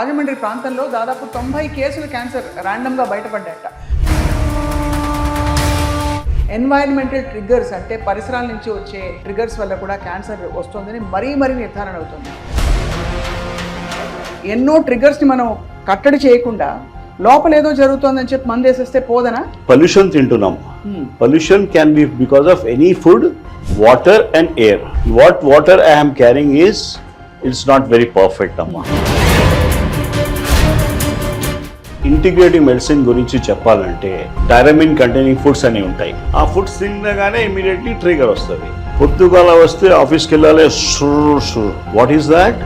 రాజమండ్రి ప్రాంతంలో దాదాపు 90 కేసులు క్యాన్సర్ ర్యాండమ్గా బయటపడ్డాయట. ఎన్వైరన్మెంటల్ ట్రిగ్గర్స్ అంటే పరిసరాల నుంచి వచ్చే ట్రిగ్గర్స్ వల్ల కూడా క్యాన్సర్ వస్తుందని మరీ నిర్ధారణ అవుతుంది. ఎన్నో ట్రిగ్గర్స్ని మనం కట్టడి చేయకుండా లోపల ఏదో జరుగుతోందని చెప్పి మందు వేసేస్తే పోదనా? పొల్యూషన్ తింటున్నాం. Pollution can be because of any food, water and air. What water I am carrying is it's not very perfect అమ్మా. ఇంటిగ్రేటివ్ మెడిసిన్ గురించి చెప్పాలంటే టైరమిన్ కంటైనింగ్ ఫుడ్స్ అని ఉంటాయి. ఆ ఫుడ్స్ తినగానే ఇమీడియట్లీ ట్రిగర్ వస్తుంది. పొద్దుగాల వస్తే ఆఫీస్కి వెళ్ళాలి, వాట్ ఈస్ దాట్?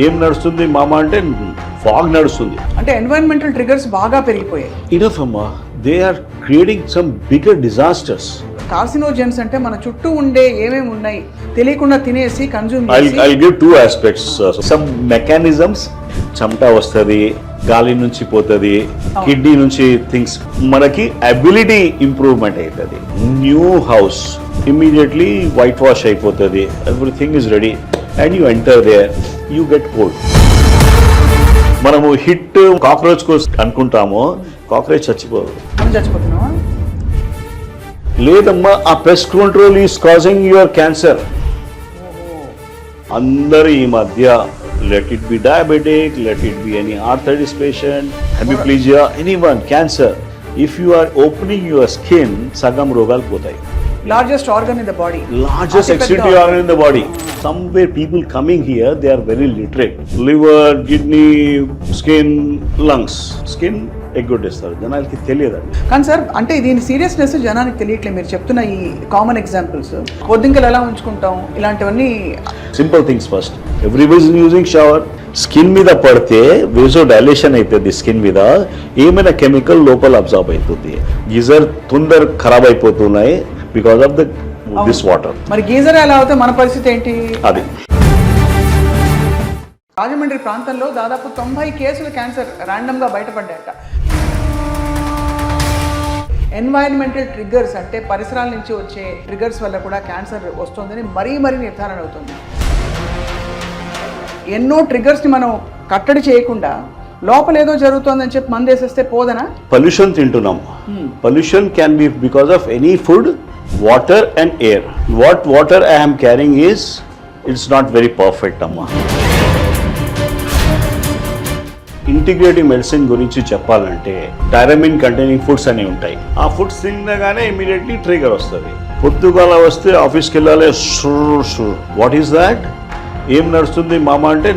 ఏం నడుస్తుంది మామ అంటే ఫాగ్ నడుస్తుంది. అంటే ఎన్వైరన్మెంటల్ ట్రిగర్స్ బాగా పెరిగిపోయాయి. ఇనఫ్ అమ్మా, they are creating some bigger disasters. Carcinogens అంటే మన చుట్టూ ఉండే ఏమేమి ఉన్నాయి తెలియకుండా తినేసి కన్జ్యూమ్ చేసి. I'll give two aspects. Some mechanisms, చెమట వస్తుంది, గాలి నుంచి పోతుంది, కిడ్నీ నుంచి థింగ్స్, మనకి అబిలిటీ ఇంప్రూవ్మెంట్ అవుతుంది. New house immediately white wash అయిపోతుంది, everything is ready and you enter there, you get cold. మనము హిట్ కాక్రోచ్ కోసం అనుకుంటాము, కాక్రోచ్ చచ్చిపోదు. మనం చచ్చిపోతున్నావా? లేదమ్మా, ఆ pest control is causing your cancer. అందరూ ఈ మధ్య let it be diabetic, let it be any arthritis patient, hemiplegia, anyone, cancer, if you are opening your skin, sagam rogalu potayi. Largest organ in the body. Largest excretive organ in the body. Somewhere people coming here, they are very literate. Liver, kidney, skin, lungs. Skin ఎగ్గొట్టేస్తారు, జనాలకి తెలియదు. కానీ sir, అంటే దీని seriousness జనానికి తెలియట్లేదు. మీరు చెప్తున్న ఈ కామన్ ఎగ్జాంపుల్స్, పొద్దుంకలు ఎలా ఉంచుకుంటాం, ఇలాంటివన్నీ simple things. First everybody is using shower. Skin మీద పడితే వేజో డైలేషన్ అవుతుంది, స్కిన్ మీద ఏమైనా కెమికల్ లోపల అబ్జార్బ్ అవుతుంది. గీజర్ తొందర ఖరాబ్ అయిపోతున్నాయి బికాస్ ఆఫ్ దిస్ వాటర్. మరి గీజర్ ఎలా అవుతే మన పరిస్థితి ఏంటి? అది రాజమండ్రి ప్రాంతంలో దాదాపు 90 కేసులు క్యాన్సర్ ర్యాండమ్గా బయటపడ్డాయట. ఎన్వైరన్మెంటల్ ట్రిగ్గర్స్ అంటే పరిసరాల నుంచి వచ్చే ట్రిగ్గర్స్ వల్ల కూడా క్యాన్సర్ వస్తుందని మరీ నిర్ధారణ అవుతుంది. ఎన్నో ట్రిగ్గర్స్ని మనం కట్టడి చేయకుండా లోపల ఏదో జరుగుతోందని చెప్పి మందు వేసేస్తే పోదనా? పొల్యూషన్ తింటున్నాం. Pollution can be because of any food, water and air. What water I am carrying is it's not very perfect అమ్మా. ఇంటిగ్రేటివ్ మెడిసిన్ గురించి చెప్పాలంటే టైరమిన్ కంటైనింగ్ ఫుడ్స్ అని ఉంటాయి. ఆ ఫుడ్స్ తినగానే ఇమీడియట్లీ ట్రిగర్ వస్తుంది. పొద్దుగాల వస్తే ఆఫీస్కి వెళ్ళాలి, వాట్ ఈస్ దాట్? ఏం నడుస్తుంది మామ అంటే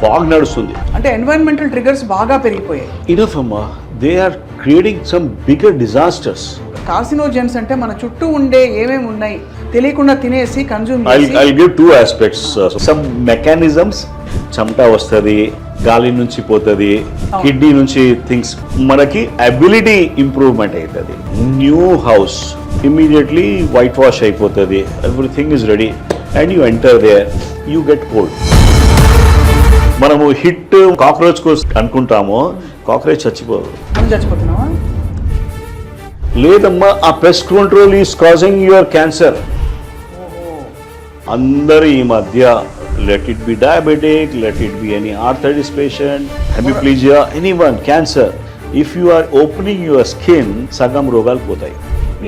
ఫాగ్ నడుస్తుంది. అంటే ఎన్వైరన్మెంటల్ ట్రిగర్స్ బాగా పెరిగిపోయాయి. ఇనఫ్ అమ్మా, they are creating some bigger disasters. Carcinogens అంటే మన చుట్టూ ఉండే ఏమేమి ఉన్నాయి తెలియకుండా తినేసి కన్జ్యూమ్ చేసి. I'll give two aspects. Some mechanisms, చెమట వస్తుంది, గాలి నుంచి పోతుంది, కిడ్నీ నుంచి థింగ్స్, మనకి అబిలిటీ ఇంప్రూవ్మెంట్ అవుతుంది. New house immediately white wash అయిపోతుంది, everything is ready and you enter there, you get cold. మనము హిట్ కాక్రోచ్ కోసం అనుకుంటాము, కాక్రోచ్ చచ్చిపోదు. మనం చచ్చిపోతున్నావా? లేదమ్మా, ఆ pest control is causing your cancer. అందరూ ఈ మధ్య let it be diabetic, let it be any arthritis patient, hemiplegia, anyone, cancer, if you are opening your skin, sagam rogalu potayi.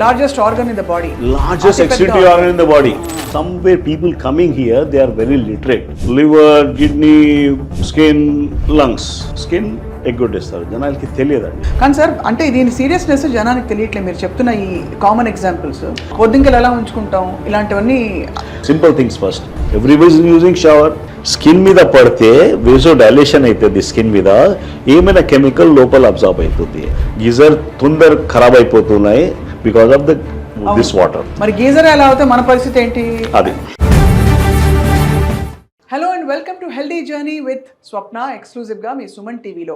Largest organ in the body. Largest excretive organ in the body. Somewhere people coming here, they are very literate. Liver, kidney, skin, lungs. Skin ఎగ్గొట్టేస్తారు, జనాలకి తెలియదు. కానీ sir, అంటే దీని seriousness జనానికి తెలియట్లేదు. మీరు చెప్తున్న ఈ కామన్ ఎగ్జాంపుల్స్, పొద్దుంకలు ఎలా ఉంచుకుంటాం, ఇలాంటివన్నీ simple things. First everybody is using shower. Skin మీద పడితే వేజో డైలేషన్ అవుతుంది, స్కిన్ మీద ఏమైనా కెమికల్ లోపల అబ్జార్బ్ అవుతుంది. గీజర్ తొందర ఖరాబ్ అయిపోతున్నాయి బికాస్ ఆఫ్ దిస్ వాటర్. మరి గీజర్ ఎలా అవుతే మన పరిస్థితి ఏంటి? అది. Hello and welcome to healthy journey with Swapna, ఎక్స్క్లూజివ్గా మీ సుమన్ టీవీలో.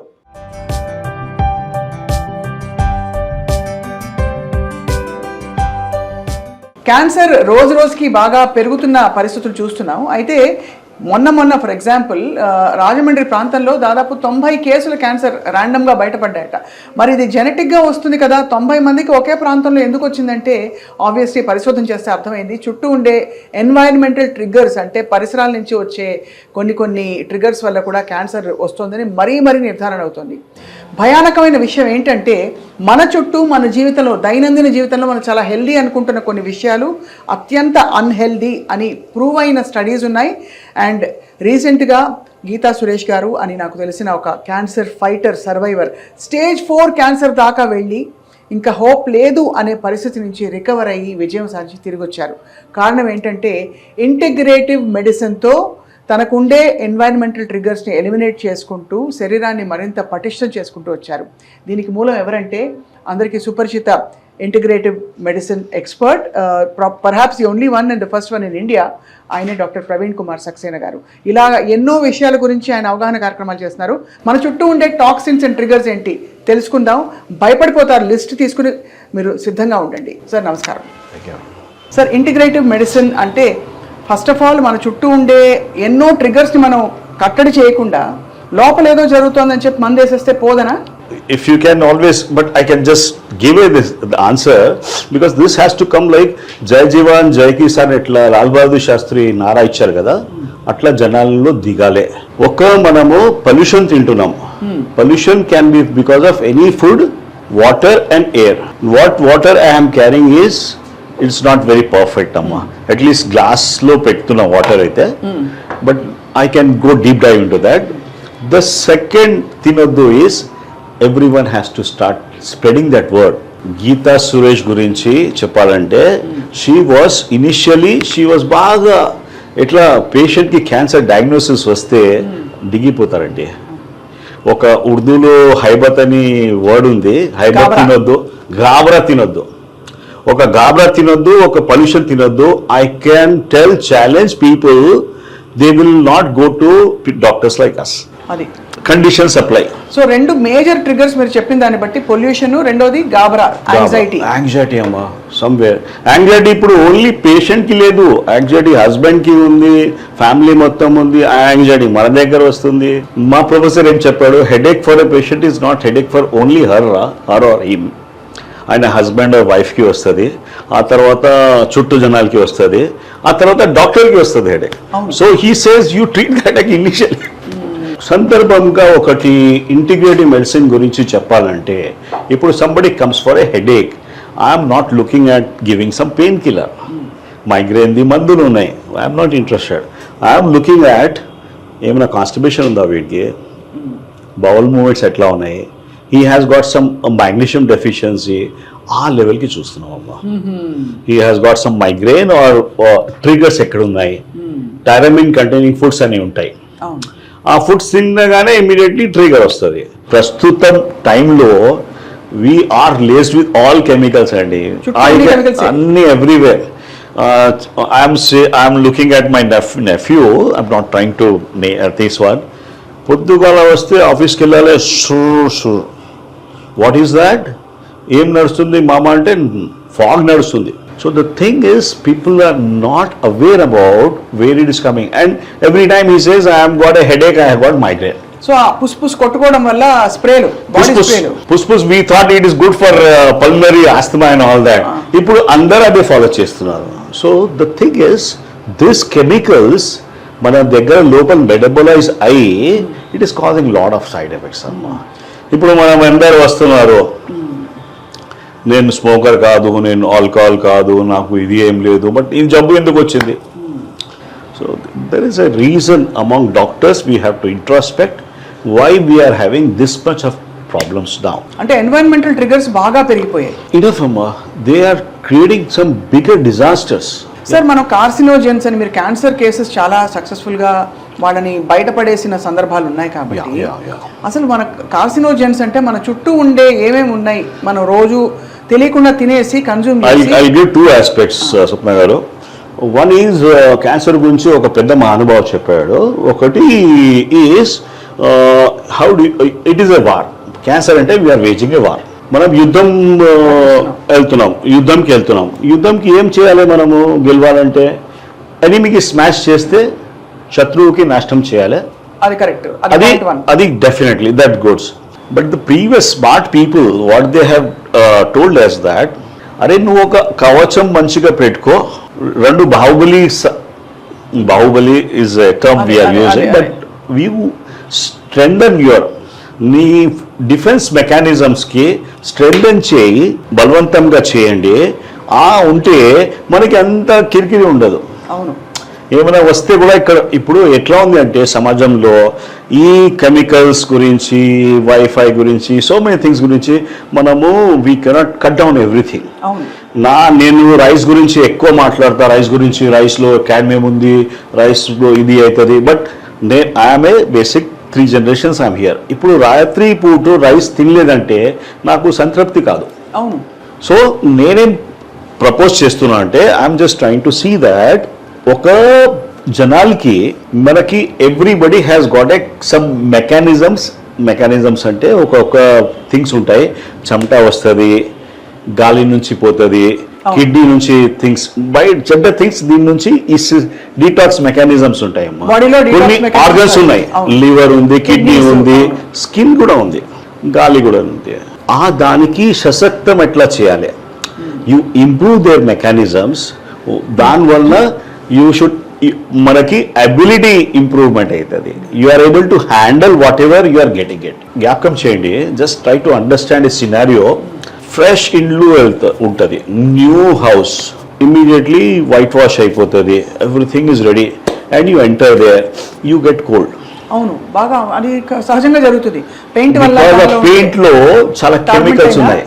క్యాన్సర్ రోజు రోజుకి బాగా పెరుగుతున్న పరిస్థితులు చూస్తున్నాం. అయితే మొన్న ఫర్ ఎగ్జాంపుల్ రాజమండ్రి ప్రాంతంలో దాదాపు 90 కేసుల క్యాన్సర్ ర్యాండమ్గా బయటపడ్డాయట. మరి ఇది జెనెటిక్గా వస్తుంది కదా, 90 మందికి ఒకే ప్రాంతంలో ఎందుకు వచ్చిందంటే ఆబ్వియస్లీ పరిశోధన చేస్తే అర్థమైంది. చుట్టూ ఉండే ఎన్వైరన్మెంటల్ ట్రిగ్గర్స్ అంటే పరిసరాల నుంచి వచ్చే కొన్ని ట్రిగ్గర్స్ వల్ల కూడా క్యాన్సర్ వస్తుందని మరీ నిర్ధారణ అవుతుంది. భయానకమైన విషయం ఏంటంటే మన చుట్టూ మన జీవితంలో దైనందిన జీవితంలో మనం చాలా హెల్దీ అనుకుంటున్న కొన్ని విషయాలు అత్యంత అన్హెల్దీ అని ప్రూవ్ అయిన స్టడీస్ ఉన్నాయి. అండ్ రీసెంట్గా గీతా సురేష్ గారు అని నాకు తెలిసిన ఒక cancer fighter survivor stage 4 cancer దాకా వెళ్ళి ఇంకా హోప్ లేదు అనే పరిస్థితి నుంచి రికవర్ అయ్యి విజయం సాధించి తిరిగి వచ్చారు. కారణం ఏంటంటే ఇంటిగ్రేటివ్ మెడిసిన్తో తనకుండే ఎన్వైరన్మెంటల్ ట్రిగ్గర్స్ని ఎలిమినేట్ చేసుకుంటూ శరీరాన్ని మరింత పటిష్టం చేసుకుంటూ వచ్చారు. దీనికి మూలం ఎవరంటే అందరికీ సుపరిచిత integrative medicine expert, perhaps the only one and the first one in India, ఆయనే డాక్టర్ ప్రవీణ్ కుమార్ సక్సేనా గారు. ఇలా ఎన్నో విషయాల గురించి ఆయన అవగాహన కార్యక్రమాలు చేస్తున్నారు. మన చుట్టూ ఉండే టాక్సిన్స్ అండ్ ట్రిగర్స్ ఏంటి తెలుసుకుందాం. భయపడిపోతారు, లిస్ట్ తీసుకుని మీరు సిద్ధంగా ఉండండి. సార్ నమస్కారం. సార్, ఇంటిగ్రేటివ్ మెడిసిన్ అంటే ఫస్ట్ ఆఫ్ ఆల్ మన చుట్టూ ఉండే ఎన్నో ట్రిగర్స్ని మనం కట్టడి చేయకుండా లోపల ఏదో జరుగుతుందని చెప్పి మందు వేసేస్తే పోదనా? If you can always, but I can just give you the answer because this has to come like Jai Jivan, Jai Kisan etla Lal Bahadur Shastri nara icharu kada atla janallo digale. Oka manamu pollution tintunam. Pollution can be because of any food, water and air. What water I am carrying is it's not very perfect amma. At least glass lo pettuna water aithe, but I can go deep dive into that. The second tinoddu is everyone has to start spreading that word. Geeta Suresh గురించి చెప్పాలంటే she was బాగా ఇట్లా పేషెంట్కి cancer diagnosis వస్తే దిగిపోతారండి. ఒక ఉర్దూలో హైబత్ అని word ఉంది, హైబత్ తినొద్దు, గాబరా తినొద్దు. ఒక గాబరా తినొద్దు, ఒక పొల్యూషన్ తినొద్దు. I can tell challenge people, they will not go to doctors like us. అది కండిషన్స్ అప్లై. సో రెండు మేజర్ ట్రిగర్స్ మీరు చెప్పిన దాన్ని బట్టి పొల్యూషన్, రెండోది గాబరా, యాంగ్జైటీ అమ్మా. సమ్వేర్ యాంగ్జైటీ ఇప్పుడు ఓన్లీ పేషెంట్ కి లేదు, యాంగ్జైటీ హస్బెండ్ కి ఉంది, ఫ్యామిలీ మొత్తం ఉంది. ఆ యాంగ్జైటీ మన దగ్గర వస్తుంది. మా ప్రొఫెసర్ ఏం చెప్పాడు, headache for a patient is not headache for only her or him. ఆయన హస్బెండ్ వైఫ్కి వస్తుంది, ఆ తర్వాత చుట్టూ జనాలకి వస్తుంది, ఆ తర్వాత డాక్టర్కి వస్తుంది headache. So he says you treat headache initially. సందర్భంగా ఒకటి ఇంటిగ్రేటివ్ మెడిసిన్ గురించి చెప్పాలంటే, ఇప్పుడు somebody comes for a headache, I'm not looking at giving some pain killer. మైగ్రేన్ది మందులు ఉన్నాయి, I'm not interested. I'm looking at ఏమైనా కాన్స్టిపేషన్ ఉందా వీడికి, బౌల్ మూమెంట్స్ ఎట్లా ఉన్నాయి, he has got some magnesium deficiency, ఆ లెవెల్కి చూస్తున్నాం అమ్మా. He has got some migraine or triggers ఎక్కడ ఉన్నాయి. టైరమిన్ కంటైనింగ్ ఫుడ్స్ అనేవి ఉంటాయి, ఆ ఫుడ్స్ తినగానే ఇమీడియట్లీ ట్రిగర్ వస్తుంది. ప్రస్తుతం టైంలో we're laced with all chemicals అండి, అన్ని everywhere. I'm looking at my nephew, I'm not trying to this one. పొద్దుగాల వస్తే ఆఫీస్కి వెళ్ళాలి, షూర్ వాట్ ఈస్ దాట్, ఏం నడుస్తుంది మామ అంటే ఫాగ్ నడుస్తుంది. So the thing is, people are not aware about where it is coming, and every time he says, I have got a headache, I have got migraine. So push కొట్టుకోవడం వల్ల స్ప్రేలు, body స్ప్రేలు, పుస్ we thought it is good for pulmonary asthma and all that. ఇప్పుడు అందరూ అదే follow చేస్తున్నారు. So the thing is, these chemicals మన దగ్గర లోపల మెటబలైజ్ అయ్యి it is causing lot of side effects అమ్మా. ఇప్పుడు మనం అందరూ వస్తున్నారు, నేను స్మోకర్ కాదు, నేను ఆల్కహాల్ కాదు, నాకు ఇది ఏం లేదు, బట్ ఈ జబ్బు ఎందుకు వచ్చింది? So there is a reason among doctors, we have to introspect why we are having this much of problems now. అంటే ఎన్వైరన్మెంటల్ ట్రిగర్స్ బాగా పెరిగిపోయాయి. ఇనఫ్ అమ్మా, they are creating some bigger disasters. Sir, మనం కార్సినోజెన్స్ అని, మీరు క్యాన్సర్ కేసెస్ చాలా సక్సెస్ఫుల్గా వాళ్ళని బయటపడేసిన సందర్భాలు ఉన్నాయి కాబట్టి, అసలు మన కార్సినోజెన్స్ అంటే మన చుట్టూ ఉండే ఏమేమి ఉన్నాయి, మనం రోజు తెలియకుండా తినేసి కన్జ్యూమ్ చేసి. ఐ గివ్ టూ ఆస్పెక్ట్స్ స్వప్న గారు. వన్ ఈజ్ క్యాన్సర్ గురించి ఒక పెద్ద మహానుభావు చెప్పాడు. ఒకటి is how do it is a war. Cancer అంటే వీఆర్ వేజింగ్ ఎ వార్. మనం యుద్ధంకి వెళ్తున్నాం. యుద్ధంకి ఏం చేయాలి మనము గెలవాలంటే? ఎనిమికి స్మాష్ చేస్తే శత్రువుకి నాశనం చేయాలి. అది కరెక్ట్, అది అది definitely that goods. But the previous smart people what they have told us that, అరే నువ్వు ఒక కవచం మంచిగా పెట్టుకో. రెండు Baahubali is a term we're using, but we strengthen your నీ డిఫెన్స్ మెకానిజమ్స్కి స్ట్రెంథన్ చేయి, బలవంతంగా చేయండి. ఉంటే మనకి అంత కిరికిరి ఉండదు. అవును, ఏమైనా వస్తే కూడా ఇప్పుడు ఎట్లా ఉంది అంటే సమాజంలో ఈ కెమికల్స్ గురించి, వైఫై గురించి, సో మెనీ థింగ్స్ గురించి మనము we cannot cut down everything. నేను రైస్ గురించి ఎక్కువ మాట్లాడతా, రైస్లో క్యాడ్మియం ఉంది, రైస్లో ఇది అవుతుంది. But I'm a basic 3 generations I'm here. ఇప్పుడు రాత్రి పూట రైస్ తినలేదంటే నాకు సంతృప్తి కాదు. అవును. సో నేనేం ప్రపోజ్ చేస్తున్నా అంటే I'm just trying to see that ఒక జనాలకి మనకి everybody has got a some mechanisms అంటే ఒక థింగ్స్ ఉంటాయి. చెమట వస్తుంది, గాలి నుంచి పోతుంది, కిడ్నీ నుంచి థింగ్స్ బయట చెడ్డ థింగ్స్ దీని నుంచి డీటాక్స్ మెకానిజమ్స్ ఉంటాయి. కొన్ని ఆర్గన్స్ ఉన్నాయి, లివర్ ఉంది, కిడ్నీ ఉంది, స్కిన్ కూడా ఉంది, గాలి కూడా ఉంది. దానికి సశక్తం ఎట్లా చేయాలి, యూ ఇంప్రూవ్ దేర్ మెకానిజమ్స్. దానివల్ల యూ షుడ్ మనకి అబిలిటీ ఇంప్రూవ్మెంట్ అవుతుంది. You are able to handle whatever you are getting it. జ్ఞాపకం చేయండి, just try to understand a scenario. Fresh ఇండ్లు ఉంటుంది, new house, immediately white wash అయిపోతుంది, everything is ready and you enter there, you get cold. అవును, బాగా అది సహజంగా జరుగుతుంది. పెయింట్ లో చాలా కెమికల్స్ ఉన్నాయి.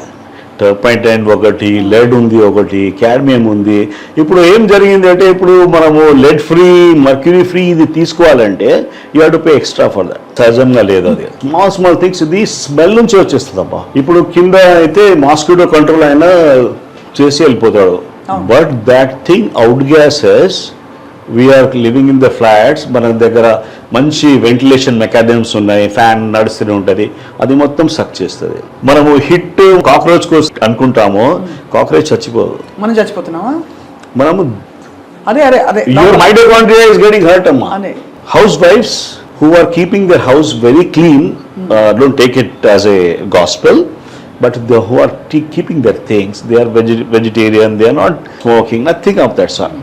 టర్పైంటైన్ ఒకటి, లెడ్ ఉంది ఒకటి, క్యాడ్మియం ఉంది. ఇప్పుడు ఏం జరిగింది అంటే ఇప్పుడు మనము లెడ్ ఫ్రీ, మర్క్యూరీ ఫ్రీ ఇది తీసుకోవాలంటే you have to pay extra for that. సహజంగా లేదు అది. స్మాల్ థింగ్స్ ఇది స్మెల్ నుంచి వచ్చేస్తుందమ్మా. ఇప్పుడు కింద అయితే మాస్కిటో కంట్రోల్ అయినా చేసి వెళ్ళిపోతాడు. But that thing out gases, we're living in the flats, మన దగ్గర మంచి వెంటిలేషన్ మెకానిజమ్స్ ఉన్నాయి, ఫ్యాన్ నడుస్తూనే ఉంటుంది, అది మొత్తం సక్ చేస్తుంది. మనము హిట్ కాక్రోచ్ కోసం అనుకుంటాము, కాక్రోచ్ చచ్చిపోదు, మనం చచ్చిపోతున్నామా? మనము అదే your mitochondria is getting hurt అమ్మా. హౌస్ వైఫ్స్ who are keeping their house very clean, don't take it as a gospel, but who are keeping their things, they are vegetarian, they are not smoking, nothing of that sort.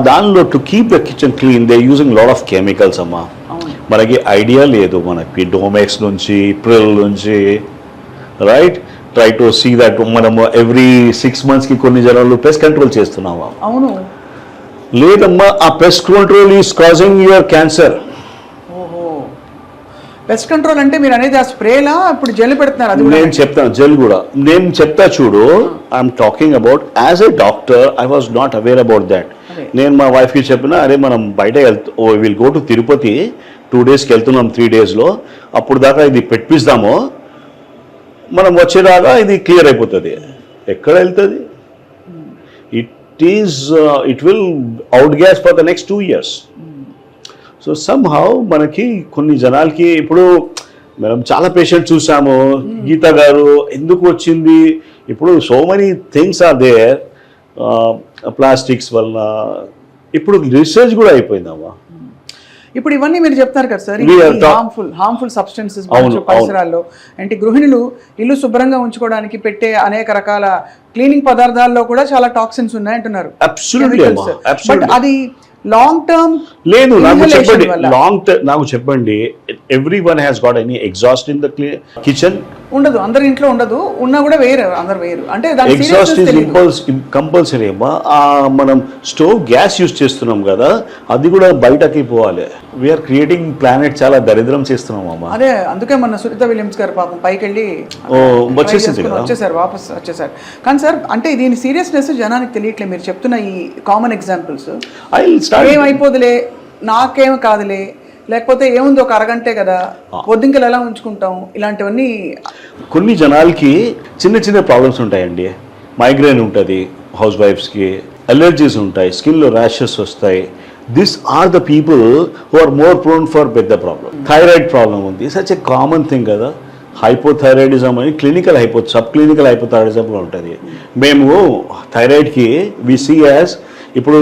దానిలో to keep the kitchen clean they using lot of chemicals అమ్మా. మనకి idea లేదు, మనకి Domex నుంచి, Pril నుంచి, right, try to see that మనము every 6 months కొన్ని జనాలు పెస్ట్ కంట్రోల్ చేస్తున్నామా? అవును, లేదమ్మా, ఆ pest control is causing your cancer. Pest control అంటే మీరు అనేది ఆ స్ప్రేలా ఇప్పుడు జెల్ పెడుతున్నారు? అది నేను చెప్తాను, జెల్ కూడా నేను చెప్తా చూడు. I'm talking about as a doctor, I was not aware about that. నేను మా వైఫ్కి చెప్పిన, అరే మనం బయట విల్ గో టు తిరుపతి 2 daysకి వెళ్తున్నాం, 3 daysలో, అప్పుడు దాకా ఇది పెట్టిస్తాము, మనం వచ్చేదాకా ఇది క్లియర్ అయిపోతుంది. ఎక్కడ వెళ్తుంది? It will out gas for the next 2 years. So somehow మనకి కొన్ని జనాలకి ఇప్పుడు మనం చాలా పేషెంట్ చూసాము. గీత గారు ఎందుకు వచ్చింది? ఇప్పుడు so many things are there, plastics వలన ఇప్పుడు రీసెర్చ్ కూడా అయిపోయిందమ్మా. ఇప్పుడు ఇవన్నీ మీరు చెప్తారు కదా సార్, హార్మ్ఫుల్ సబ్స్టెన్సెస్ పరిసరాల్లో అంటే గృహిణులు ఇల్లు శుభ్రంగా ఉంచుకోవడానికి పెట్టే అనేక రకాల క్లీనింగ్ పదార్థాల్లో కూడా చాలా టాక్సిన్స్ ఉన్నాయంటున్నారు. బట్ అది లాంగ్ టర్మ్ లేదు. నాకు చెప్పండి every one has got any exhaust in the kitchen? ఉండదు, అందరి ఇంట్లో ఉండదు, ఉన్నా కూడా వేరు, అందరు వేరు. అంటే ఎగ్జాస్ట్ ఇస్ కంపల్సరీ అమ్మా. మనం స్టవ్ గ్యాస్ యూజ్ చేస్తున్నాం కదా, అది కూడా బయటకి పోవాలి. వీఆర్ క్రియేటింగ్ ప్లానెట్, చాలా దరిద్రం చేస్తున్నాం అమ్మా. అదే అందుకే మన సునీత విలియమ్స్ గారు పాపం పైకి వెళ్ళి వచ్చేసారు, వాపస్ వచ్చేసారు. కానీ సార్ అంటే దీని సీరియస్నెస్ జనానికి తెలియట్లేదు. మీరు చెప్తున్న ఈ కామన్ ఎగ్జాంపుల్స్ ఏమైపోదులే, నాకేం కాదులే, లేకపోతే ఏముంది ఒక అరగంటే కదా, పొద్దుంకలు ఎలా ఉంచుకుంటాం, ఇలాంటివన్నీ. కొన్ని జనాలకి చిన్న చిన్న ప్రాబ్లమ్స్ ఉంటాయండి. మైగ్రేన్ ఉంటుంది హౌస్ వైఫ్స్కి, అలర్జీస్ ఉంటాయి, స్కిన్లో ర్యాషెస్ వస్తాయి. This are the people who are more prone for పెద్ద ప్రాబ్లమ్. థైరాయిడ్ ప్రాబ్లం ఉంది, సచ్ ఎ కామన్ థింగ్ కదా. హైపోథైరాయిడిజం అని సబ్ క్లినికల్ హైపోథైరాయిడిజంలో ఉంటుంది. మేము థైరాయిడ్కి వి సీ యాజ్ ఇప్పుడు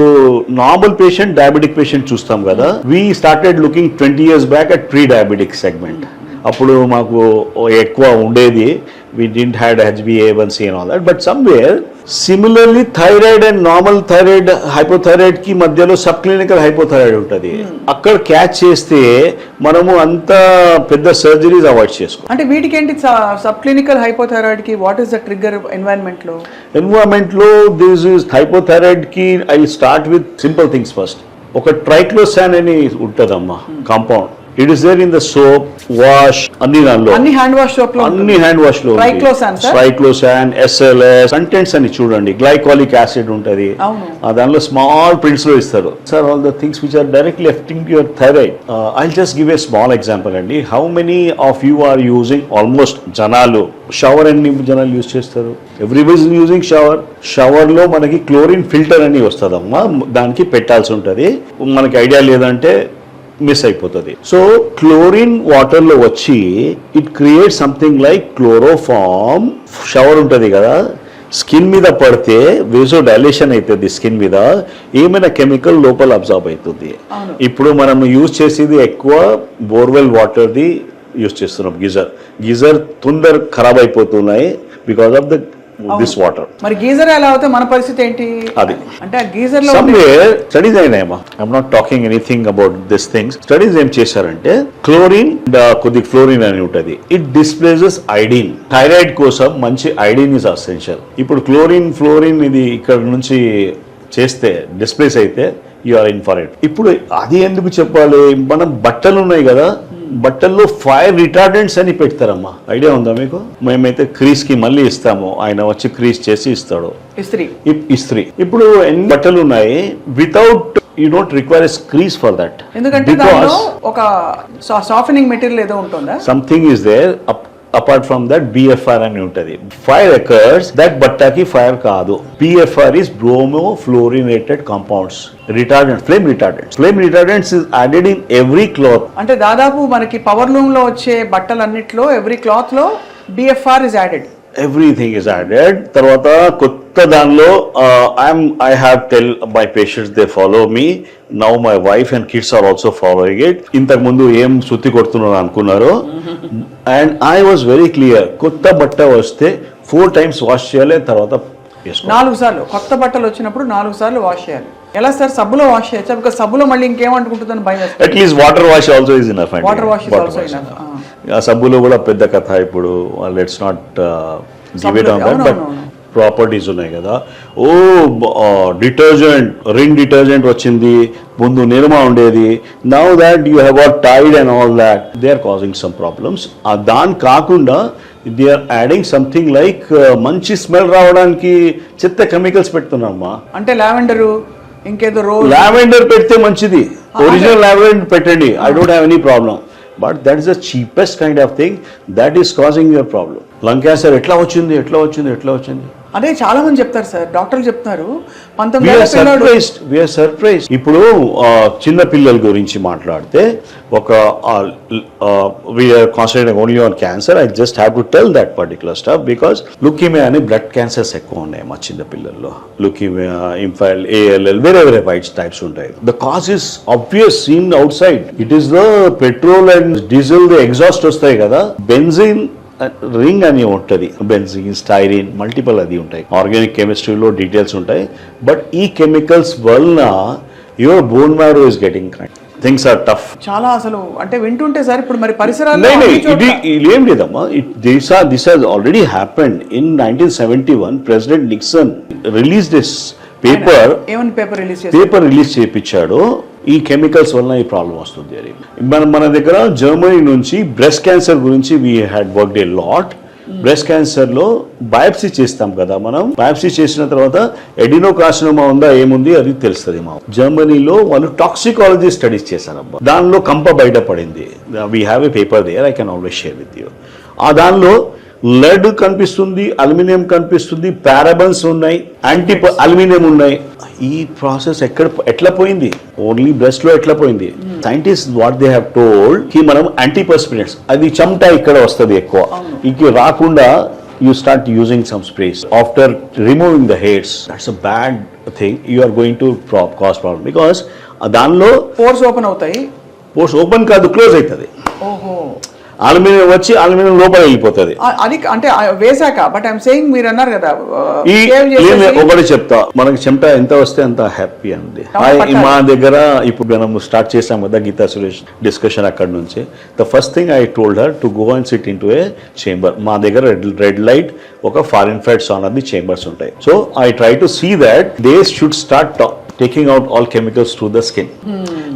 నార్మల్ పేషెంట్ డయాబెటిక్ పేషెంట్ చూస్తాం కదా, we started looking 20 years back at pre diabetic segment. అప్పుడు మాకు ఎక్కువ ఉండేది, we didn't had HbA1c and all that, but somewhere similarly thyroid and normal thyroid hypothyroid కి మధ్యలో sub clinical hypothyroid ఉంటుంది. అక్కడ క్యాచ్ చేస్తే మనము అంత పెద్ద సర్జరీస్ అవాయిడ్ చేసుకో. అంటే వీటికి ఏంటి సబ్ క్లినికల్ హైపోథైరాయిడ్ కి what is the trigger environment లో దిస్ ఇస్ హైపోథైరాయిడ్ కి I start with simple things first. ఒక ట్రైక్లోసాన్ అని ఉంటుందమ్మా compound, it is there in the soap, wash, అన్ని దానిలో, అన్ని హ్యాండ్ వాష్ లో ట్రైక్లోసాన్, SLS కంటెంట్స్ అని చూడండి, గ్లైకాలిక్ యాసిడ్ ఉంటది, దానిలో స్మాల్ ప్రింట్స్ లో ఇస్తారు. Sir all the things which are directly affecting your thyroid. I just give a small example అండి. How many of you are using, almost జనాలు shower అన్ని జనాలు యూజ్ చేస్తారు, everybody is using shower. Shower లో మనకి chlorine filter అని వస్తుందమ్మా, దానికి పెట్టాల్సి ఉంటది. మనకి ఐడియా లేదంటే మిస్ అయిపోతుంది. సో క్లోరిన్ వాటర్ లో వచ్చి it create something like chloroform. Shower ఉంటుంది కదా, స్కిన్ మీద పడితే వేజో డైలేషన్ అవుతుంది, స్కిన్ మీద ఏమైనా కెమికల్ లోపల అబ్జార్బ్ అవుతుంది. ఇప్పుడు మనం యూజ్ చేసేది ఎక్కువ బోర్వెల్ వాటర్ది యూజ్ చేస్తున్నాం. గీజర్ తొందర ఖరాబ్ అయిపోతున్నాయి because of the this water. మరి గీజర్ ఎలా అవుతే మన పరిస్థితి ఏంటి? అది అంటే గీజర్ లో సమ్వేర్ స్టడీస్ అయినాయమ్మా. I'm not talking anything about this things. Studies ఏం చేశారంటే క్లోరిన్, కొద్ది ఫ్లోరిన్ అని ఉంటుంది, ఇట్ డిస్ప్లేసెస్ ఐడిన్. థైరాయిడ్ కోసం మంచి ఐడిన్ ఇస్ అసెన్షియల్. ఇప్పుడు ఫ్లోరిన్ ఇది ఇక్కడ నుంచి చేస్తే డిస్ప్లేస్ అయితే you are in for it. ఇప్పుడు అది ఎందుకు చెప్పాలి, మనం బట్టలు ఉన్నాయి కదా, బట్టల్లో ఫైర్ రిటార్డెంట్స్ అని పెడతారమ్మా, ఐడియా ఉందా మీకు? మేమైతే క్రీజ్ కి మళ్ళీ ఇస్తాము, ఆయన వచ్చి క్రీజ్ చేసి ఇస్తాడు, ఇస్త్రీ. ఇప్పుడు ఎన్ని బట్టలు ఉన్నాయి, without you don't require crease for that, ఎందుకంటే దానిలో ఒక సాఫ్టనింగ్ మెటీరియల్ ఏదో ఉంటుందా, something is there. Apart from that BFR అని ఉంటుంది. ఫైర్ అకర్స్ దట్ బట్టాకి ఫైర్ కాదు. BFR is bromofluorinated compounds, retardant, flame retardants is added in every cloth. అంటే దాదాపు మనకి పవర్ లూమ్ లో వచ్చే బట్టలన్నిట్లో ఎవ్రీ క్లాత్ లో BFR is added. Everything is added. తర్వాత కొత్త దానిలో I have tell my patients, they follow me. Now my wife and kids are also following it. ఇంతకు ముందు ఏం సుత్తి కొడుతున్నారు అనుకున్నారు, and I was very clear, కొత్త బట్ట వస్తే 4 times వాష్ చేయాలి, తర్వాత 4 సార్లు. కొత్త బట్టలు వచ్చినప్పుడు 4 సార్లు వాష్ చేయాలి. ఎలా సార్, సబ్బులో వాష్ చేయొచ్చా? బికాజ్ సబ్బులో మళ్ళీ ఇంకేమంటుకుంటుందని భయం వేస్తుంది. At least water wash also is enough. Water wash is also enough. ఆ సబ్బులో కూడా పెద్ద కథ. ఇప్పుడు let's not give it on that, but properties ఉన్నాయి కదా. డిటర్జెంట్, రింగ్ డిటర్జెంట్ వచ్చింది, ముందు నిర్మా ఉండేది. Now that you have got Tide and all that, they are causing some problems. దాని కాకుండా they are adding something like మంచి స్మెల్ రావడానికి చెత్త కెమికల్స్ పెడుతున్నామ్మా. అంటే లావెండర్, ఇంకేదో లావెండర్ పెడితే మంచిది, ఒరిజినల్ లావెండర్ పెట్టండి, I don't have any problem. But that is the cheapest kind of thing that is causing your problem. Lung cancer ఎట్లా వచ్చింది అదే చాలా మంది చెప్తారు సార్, డాక్టర్లు చెప్తున్నారు. ఇప్పుడు చిన్న పిల్లల గురించి మాట్లాడితే ఒక we're concentrating only on cancer. I just have to tell that particular stuff because leukaemia అని బ్లడ్ క్యాన్సర్స్ ఎక్కువ ఉన్నాయి మా చిన్న పిల్లల్లో. లుకీమియా, ఇంఫైల్, ALL, వేరే వైడ్స్ టైప్స్ ఉంటాయి. The cause is obvious, seen outside. It is the petrol and diesel exhaust వస్తాయి కదా, బెంజిన్ రింగ్ అని ఉంటుంది, బెంజిన్, స్టైరిన్, మల్టిపుల్ అది ఉంటాయి. ఆర్గానిక్ కెమిస్ట్రీలో డీటెయిల్స్ ఉంటాయి. బట్ ఈ కెమికల్స్ వలన your bone marrow is getting things are tough. చాలా అసలు అంటే వింటుంటే సార్, ఇప్పుడు మరి పరిసరాలు ఇది ఏం లేదమ్మా. This has already happened in 1971. President Nixon release this paper release చేయించాడు. ఈ కెమికల్స్ వలన ఈ ప్రాబ్లం వస్తుంది అని. మన దగ్గర జర్మనీ నుంచి బ్రెస్ట్ క్యాన్సర్ గురించి we had worked a lot. Breast cancer లో బయాప్సీ చేస్తాం కదా మనం. బయాప్సీ చేసిన తర్వాత ఎడినోకార్సినోమా ఉందా ఏముంది అది తెలుస్తుంది. మా జర్మనీలో వాళ్ళు టాక్సికాలజీ స్టడీస్ చేశారబ్బా, దానిలో కంప బయటపడింది. We have a paper there, I can always share with you. ఆ దానిలో లెడ్ కనిపిస్తుంది, అల్యూమినియం కనిపిస్తుంది, పారాబన్స్ ఉన్నాయి, అల్యూమినియం ఉన్నాయి. ఈ ప్రాసెస్ ఎట్లా పోయింది, ఓన్లీ బ్రెస్ట్ లో ఎట్లా పోయింది? Scientist what they have told కి మనం యాంటీపర్స్పిరెంట్స్, అది చెమట ఇక్కడ వస్తుంది ఎక్కువ, ఇక రాకుండా you start using some sprays. After removing the hairs, that's a bad thing. You are going to cause problem because దానిలో పోర్స్ ఓపెన్ అవుతాయి. పోర్స్ ఓపెన్ కాదు, క్లోజ్ అవుతుంది. ఓహో, అల్యూమినియం వచ్చి అల్యూమినియం లోపల వెళ్ళిపోతుంది. అది అంటే వేసాక. బట్ ఐఎమ్ సేయింగ్, మీరు అన్నారు కదా ఒకటి చెప్తా, మనకి చెమట ఎంత వస్తే అంత హ్యాపీ అండి. మా దగ్గర ఇప్పుడు మనం స్టార్ట్ చేసాం కదా గీతా సురేష్ డిస్కషన్, అక్కడ నుంచి the first thing I told her to go and sit in to a chamber. మా దగ్గర రెడ్ లైట్, ఒక ఫార్ ఇన్ఫ్రారెడ్ సానర్ చేంబర్స్ ఉంటాయి. So I try to see that they should start taking out all chemicals through the skin.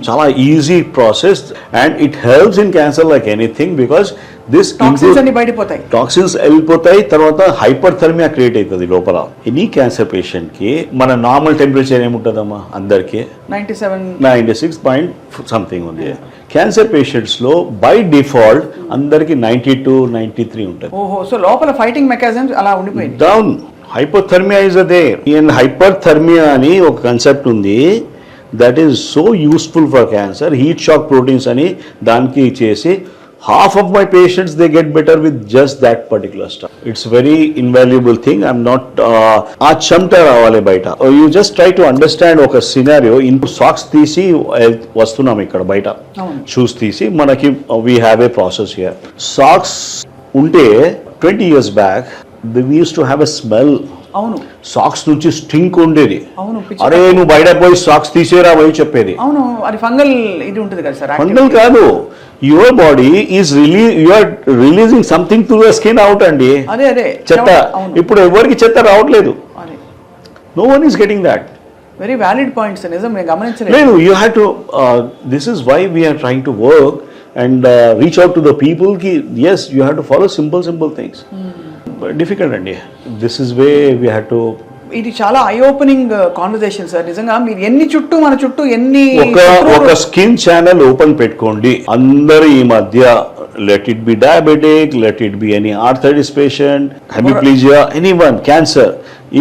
Chala easy process, and it helps in cancer like anything because this toxins ani bayadi potai, toxins వెళ్ళిపోతాయి. తర్వాత హైపర్థర్మియా create అవుతుంది లోపల. Any cancer patient కి మన normal temperature ఏముంటుందమ్మా అందరికి 96 point something ఉంది. Cancer patients లో by default అందరికి 92, 93 ఉంటుంది. ఓహో, సో లోపల ఫైటింగ్ మెకానిజమ్స్ అలా ఉండిపోయింది. డౌన్ హైపోథర్మియా ఇస్ అదే. అండ్ హైపర్థర్మియా అని ఒక కాన్సెప్ట్ ఉంది that is so useful for cancer. Heat shock proteins అని దానికి చేసి half of my patients they get better with just that particular stuff. It's very invaluable thing. I'm not aa chamta ravale baita. You just try to understand oka scenario. In socks తీసి వస్తున్నాం ఇక్కడ బయట, shoes తీసి మనకి we have a process here. Socks ఉంటే 20 years back we used to have a smell. అవును, socks నుంచి stink ఉండేది. అవును, అరే నువ్వు బయట పోయి సాక్స్ తీసేరా పోయి చెప్పేది. అవును, అది ఫంగల్ ఇది ఉంటుంది కదా సార్. ఫంగల్ కాదు, your body is you are releasing something through the skin out అండి. అదే చెత్త. ఇప్పుడు ఎవరికి చెత్త రావట్లేదు. No one is getting that. Very valid points, నిజం, నేను గమనించలేదు. లేదు, you have to this is why we're trying to work and reach out to the people కి as you have to follow simple things. Difficult అండి. This is way we have to. ఇది చాలా eye opening conversation sir. నిజంగా మీరు మన చుట్టూ ఎన్ని ఒక స్కిన్ ఛానల్ ఓపెన్ పెట్టుకోండి. అందరూ ఈ మధ్య let it be diabetic, let it be any arthritis patient, hemiplegia, anyone cancer,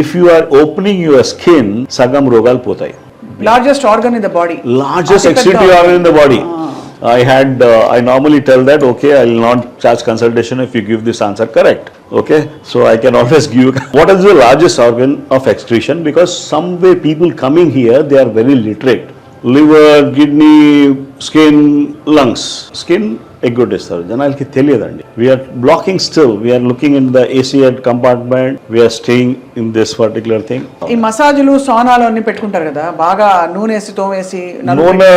if you are opening your skin సగం రోగాలు పోతాయి. Largest organ in the body, largest excretory organ in the body. I normally tell that, okay, I will not charge consultation if you give this answer correct. Okay, so I can always give. What is the largest organ of excretion? Because some way people coming here, they are very literate. Liver, kidney, skin, lungs. Skin ఎగ్గొట్టేస్తారు, జనాలకి తెలియదండి. We're blocking still, we're looking in the AC compartment, we're staying in this particular thing. ఈ మసాజులు, సోనాలు అన్ని పెట్టుకుంటారు కదా, బాగా నూనె వేసి తోమేసి. నూనె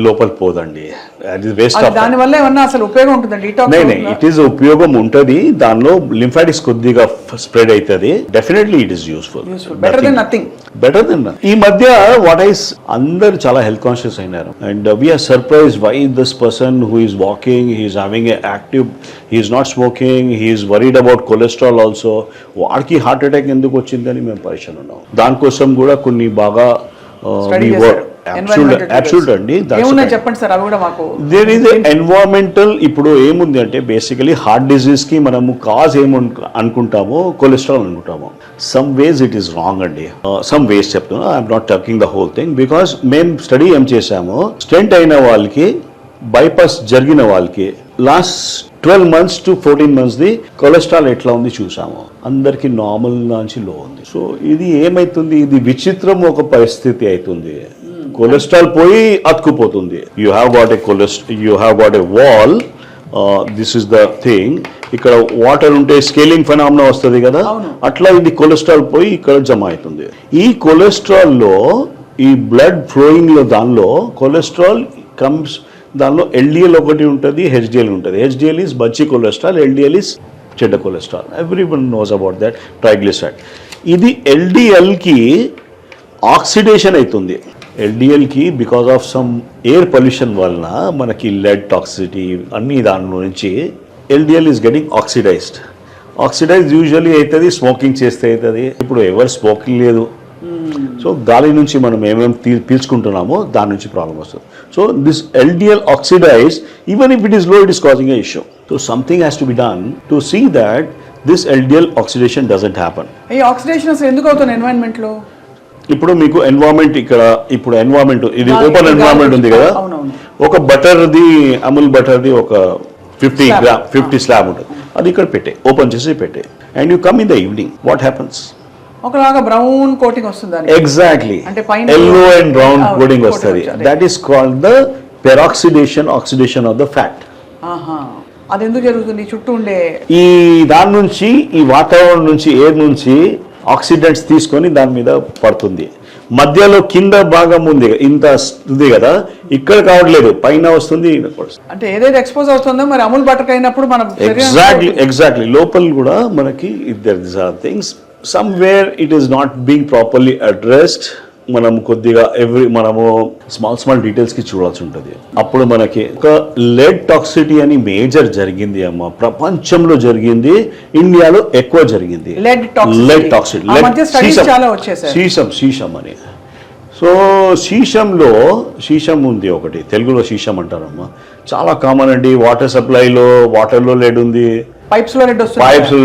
లోపల పోదండి, అది వేస్ట్. దాని వల్ల ఏమన్నా అసలు ఉపయోగం ఉంటుందండి? ఇట్ ఈస్ ఉపయోగం ఉంటుంది. దానిలో లింఫాటిక్స్ కొద్దిగా స్ప్రెడ్ అవుతుంది. Definitely it is useful. Better than nothing. ఈ మధ్య వాట్ ఐస్ అందరు చాలా హెల్త్ కాన్షియస్ అయినారు. And we're surprise why this person who is walking, he is having a active, he is not smoking, he is worried about cholesterol also. వాడికి heart attack ఎందుకు వచ్చిందని మేము పరిచయం ఉన్నాం. దానికోసం కూడా కొన్ని బాగా అబ్సల్యూట్ అండి. చెప్పండి సార్, అవి కూడా మాకు. There is environmental. ఇప్పుడు ఏముంది అంటే బేసికలీ హార్ట్ డిజీజ్ కి మనము కాజ్ అనుకుంటామో కొలెస్ట్రాల్ అనుకుంటాము. Some ways it is wrong అండి. సమ్ వేస్ చెప్తున్నా, I'm not talking the whole thing. Because మేము స్టడీ ఏం చేసాము, స్టెంట్ అయిన వాళ్ళకి, బైపాస్ జరిగిన వాళ్ళకి last 12 months to 14 months the cholesterol ఎట్లా ఉంది చూసాము. అందరికి నార్మల్ నుంచి లో ఉంది. సో ఇది ఏమైతుంది, ఇది విచిత్రం ఒక పరిస్థితి అవుతుంది. కొలెస్ట్రాల్ పోయి అతుకుపోతుంది. You have got a wall, this is the thing. ఇక్కడ వాటర్ ఉంటే స్కేలింగ్ ఫెనామినా వస్తుంది కదా, అట్లా ఇది కొలెస్ట్రాల్ పోయి ఇక్కడ జమ అవుతుంది. ఈ కొలెస్ట్రాల్ లో, ఈ బ్లడ్ ఫ్లోయింగ్ లో, దానిలో కొలెస్ట్రాల్ కమ్స్. దానిలో ఎల్డిఎల్ ఒకటి ఉంటుంది, హెచ్డిఎల్ ఉంటుంది. హెచ్డిఎల్ ఈజ్ మంచి కొలెస్ట్రాల్, ఎల్డిఎల్ ఈజ్ చెడ్డ cholesterol. Everyone knows about that. Triglyceride. ఇది ఎల్డిఎల్కి ఆక్సిడేషన్ అవుతుంది. ఎల్డిఎల్కి because of some air pollution వలన మనకి లెడ్ టాక్సిటీ అన్ని దాని నుంచి LDL is getting oxidised. Usually అవుతుంది స్మోకింగ్ చేస్తే అవుతుంది. ఇప్పుడు ఎవరు స్మోకింగ్ లేదు, సో గాలి నుంచి మనం ఏమేమి పీల్చుకుంటున్నామో దాని నుంచి ప్రాబ్లం వస్తుంది. So this LDL oxidise, even if it is low, it is causing a issue. So something has to be done to see that this LDL oxidation doesn't happen. ఈ oxidation అసలు ఎందుకు అవుతుంది ఎన్వైరన్మెంట్ లో? ఇప్పుడు మీకు environment ఇక్కడ, ఇప్పుడు environment ఇది ఓపెన్ ఎన్వైరన్మెంట్ ఉంది కదా, ఒక బటర్ది, అమూల్ బటర్ది ఒక 50 స్లాబ్ ఉంటుంది. అది ఇక్కడ పెట్టే, ఓపెన్ చేసి పెట్టే. and you come in the evening, what happens? ఒకలాగా బ్రౌన్ కోటింగ్ వస్తుంది దానికి. Exactly. అంటే పైన yellow and brown Ah, coating coating వస్తుంది. వచ్చేది. That is called the oxidation of the fat. ఆహా, అది ఎందుకు జరుగుతుంది? చుట్టూ ఉండే ఈ దాని నుంచి, ఈ వాతావరణం నుంచి, ఎయిర్ నుంచి ఆక్సిడెంట్స్ తీసుకొని దాని మీద పడుతుంది. మధ్యలో కింద భాగం ఉంది, ఇంత ఉంది కదా, ఇక్కడ కావట్లేదు, పైన వస్తుంది. అంటే ఏదైతే ఎక్స్పోజ్ అవుతుందో మరి అమూల్ బటర్ అయినప్పుడు మనం ఎగ్జాక్ట్లీ లోపల కూడా మనకి these are things somewhere it is not being properly addressed. మనం కొద్దిగా మనము స్మాల్ డీటెయిల్స్ కి చూడాల్సి ఉంటుంది. అప్పుడు మనకి ఒక లెడ్ టాక్సిటీ అని మేజర్ జరిగింది అమ్మ, ప్రపంచంలో జరిగింది, ఇండియాలో ఎక్కువ జరిగింది. లెడ్ టాక్సిటీ శీషం అని. సో శీషం ఉంది ఒకటి, తెలుగులో శీషం అంటారమ్మా, చాలా కామన్ అండి. వాటర్ సప్లైలో వాటర్లో లెడ్ ఉంది, పైప్స్ లో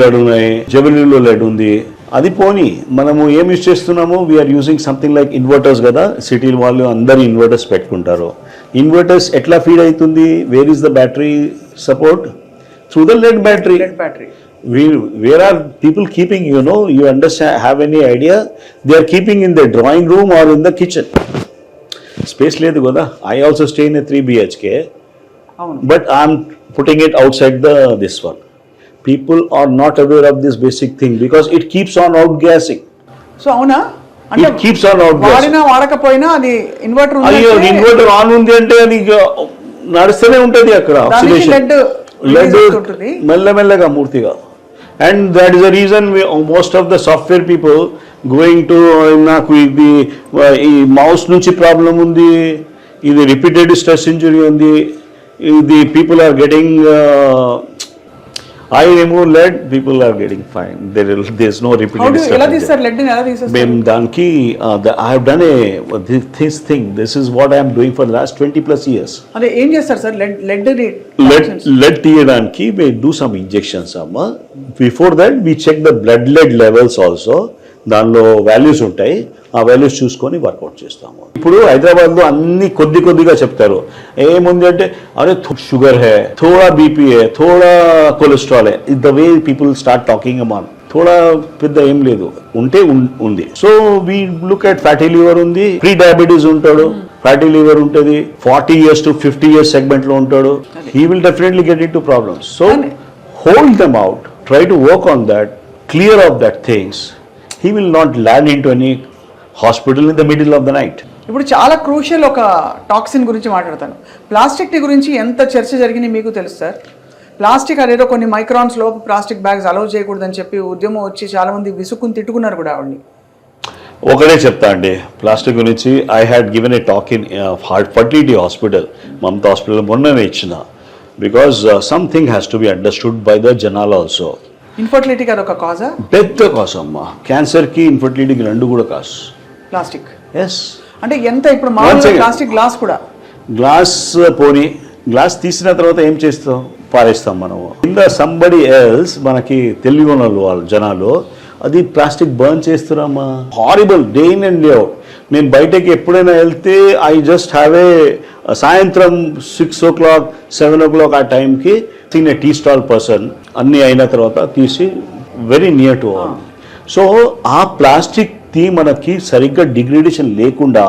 లెడ్ ఉన్నాయి, జెవెలిన్లో లెడ్ ఉంది. అది పోనీ మనము ఏం యూజ్ చేస్తున్నాము, we're using something like inverters కదా, సిటీ వాళ్ళు అందరు ఇన్వర్టర్స్ పెట్టుకుంటారు. ఇన్వర్టర్స్ ఎట్లా ఫీడ్ అవుతుంది? Where is the battery support? Through the lead battery. Where are people keeping, you understand, have any idea? They are keeping in the drawing room or in the kitchen. Space లేదు కదా. I also stay in a 3 BHK, but I'm putting it outside this one. People are not aware of this basic thing because it keeps on outgassing. So అవునా? అంటే it keeps on outgassing. వాడినా వాడకపోయినా అది inverter ఉంది. అయ్యో, inverter on ఉంది అంటే అది నడుస్తూనే ఉంటుంది అక్కడ. ఆక్సిడేషన్ లెడ్ మెల్లమెల్లగా మూర్తిగా. And that is the reason most of the software people going to నాకు ఇది ఈ మౌస్ నుంచి ప్రాబ్లం ఉంది, ఇది రిపీటెడ్ స్ట్రెస్ ఇంజరీ ఉంది, ఇది people are getting I remove lead, people are getting fine. There's no repeated stuff. ఎలా తీస్తారు లెడ్ ని? ఎలా తీస్తారు? మేము దానికి I have done this thing. This is what I am doing for the last 20 plus years. అదే ఏం చేస్తారు సార్? Lead తీయడానికి we do some injections అమ్మా. Before that we check the blood lead levels also. దానిలో values ఉంటాయి, ఆ values చూసుకొని work out చేస్తాము. ఇప్పుడు హైదరాబాద్లో అన్ని కొద్దిగా చెప్తారు. ఏముంది అంటే అరే షుగర్ హే, థోడా బీపీ హే, థోడా కొలెస్ట్రాల్ హే. The way people start talking అమాన్, థోడా పెద్ద ఏం లేదు, ఉంటే ఉంది. So we look at fatty liver ఉంది, ప్రీ డయాబెటీస్ ఉంటాడు, ఫ్యాటీ లివర్ ఉంటుంది, 40 years to 50 years సెగ్మెంట్ లో ఉంటాడు. He will definitely get in to problems. So hold them out, try to work on that, clear of that things. He will not land into any hospital in the middle of the night. ఇప్పుడు చాలా crucial ఒక toxin గురించి మాట్లాడతాను. Plastic గురించి ఎంత చర్చ జరిగింది మీకు తెలుసు సార్? ప్లాస్టిక్ అదేదో కొన్ని మైక్రాన్స్ లోపు ప్లాస్టిక్ బ్యాగ్స్ అలౌ చేయకూడదని చెప్పి ఉద్యమం వచ్చి చాలా మంది విసుక్కుని తిట్టుకున్నారు కూడా ఆవిడ్ని. ఒకటే చెప్తా అండి ప్లాస్టిక్ గురించి. I had given a talk in fertility hospital, Mamata hospital మొన్ననే ఇచ్చిన. Because something has to be understood by the జనాల్ ఆల్సో. ఇన్ఫర్టిలిటీకి అదొక కాజా? పెద్ద కాజ్ అమ్మా. క్యాన్సర్కి ఇన్ఫర్టిలిటీకి రెండు కూడా కాజ్ ప్లాస్టిక్. ఎస్. అంటే ఎంత ఇప్పుడు మామూలుగా ప్లాస్టిక్ గ్లాస్ కూడా, గ్లాస్ పోనీ, గ్లాస్ తీసిన తర్వాత ఏం చేస్తాం? పారేస్తాం మనము. కింద సంబడి ఎల్స్, మనకి తెలివి ఉన్న వాళ్ళు జనాలు అది ప్లాస్టిక్ బర్న్ చేస్తున్నామా. Horrible, day in and day out. నేను బయటకి ఎప్పుడైనా వెళ్తే ఐ జస్ట్ హ్యావ్ ఏ సాయంత్రం 6 o'clock 7 o'clock ఆ టైంకి seen a tea stall person అన్నీ అయిన తర్వాత తీసి very near to all. So ఆ ప్లాస్టిక్ ది మనకి సరిగ్గా డిగ్రేడేషన్ లేకుండా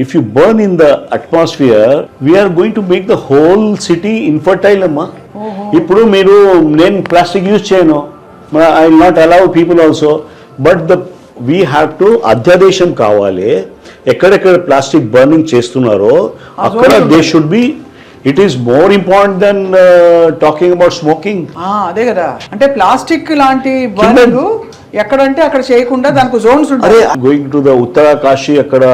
if you burn in the atmosphere we're going to make the whole city infertile అమ్మా. ఇప్పుడు నేను ప్లాస్టిక్ యూజ్ చేయను, I will not allow people also, but we have to అధ్యాదేశం కావాలి. ఎక్కడెక్కడ ప్లాస్టిక్ బర్నింగ్ చేస్తున్నారో అక్కడ they should be, it is more important then talking about smoking. అదే కదా, అంటే ప్లాస్టిక్ లాంటి బర్నింగ్ ఎక్కడంటే అక్కడ చేయకుండా దానికి జోన్స్ ఉంటాయి. గోయింగ్ టు ద ఉత్తరకాశీ, అక్కడ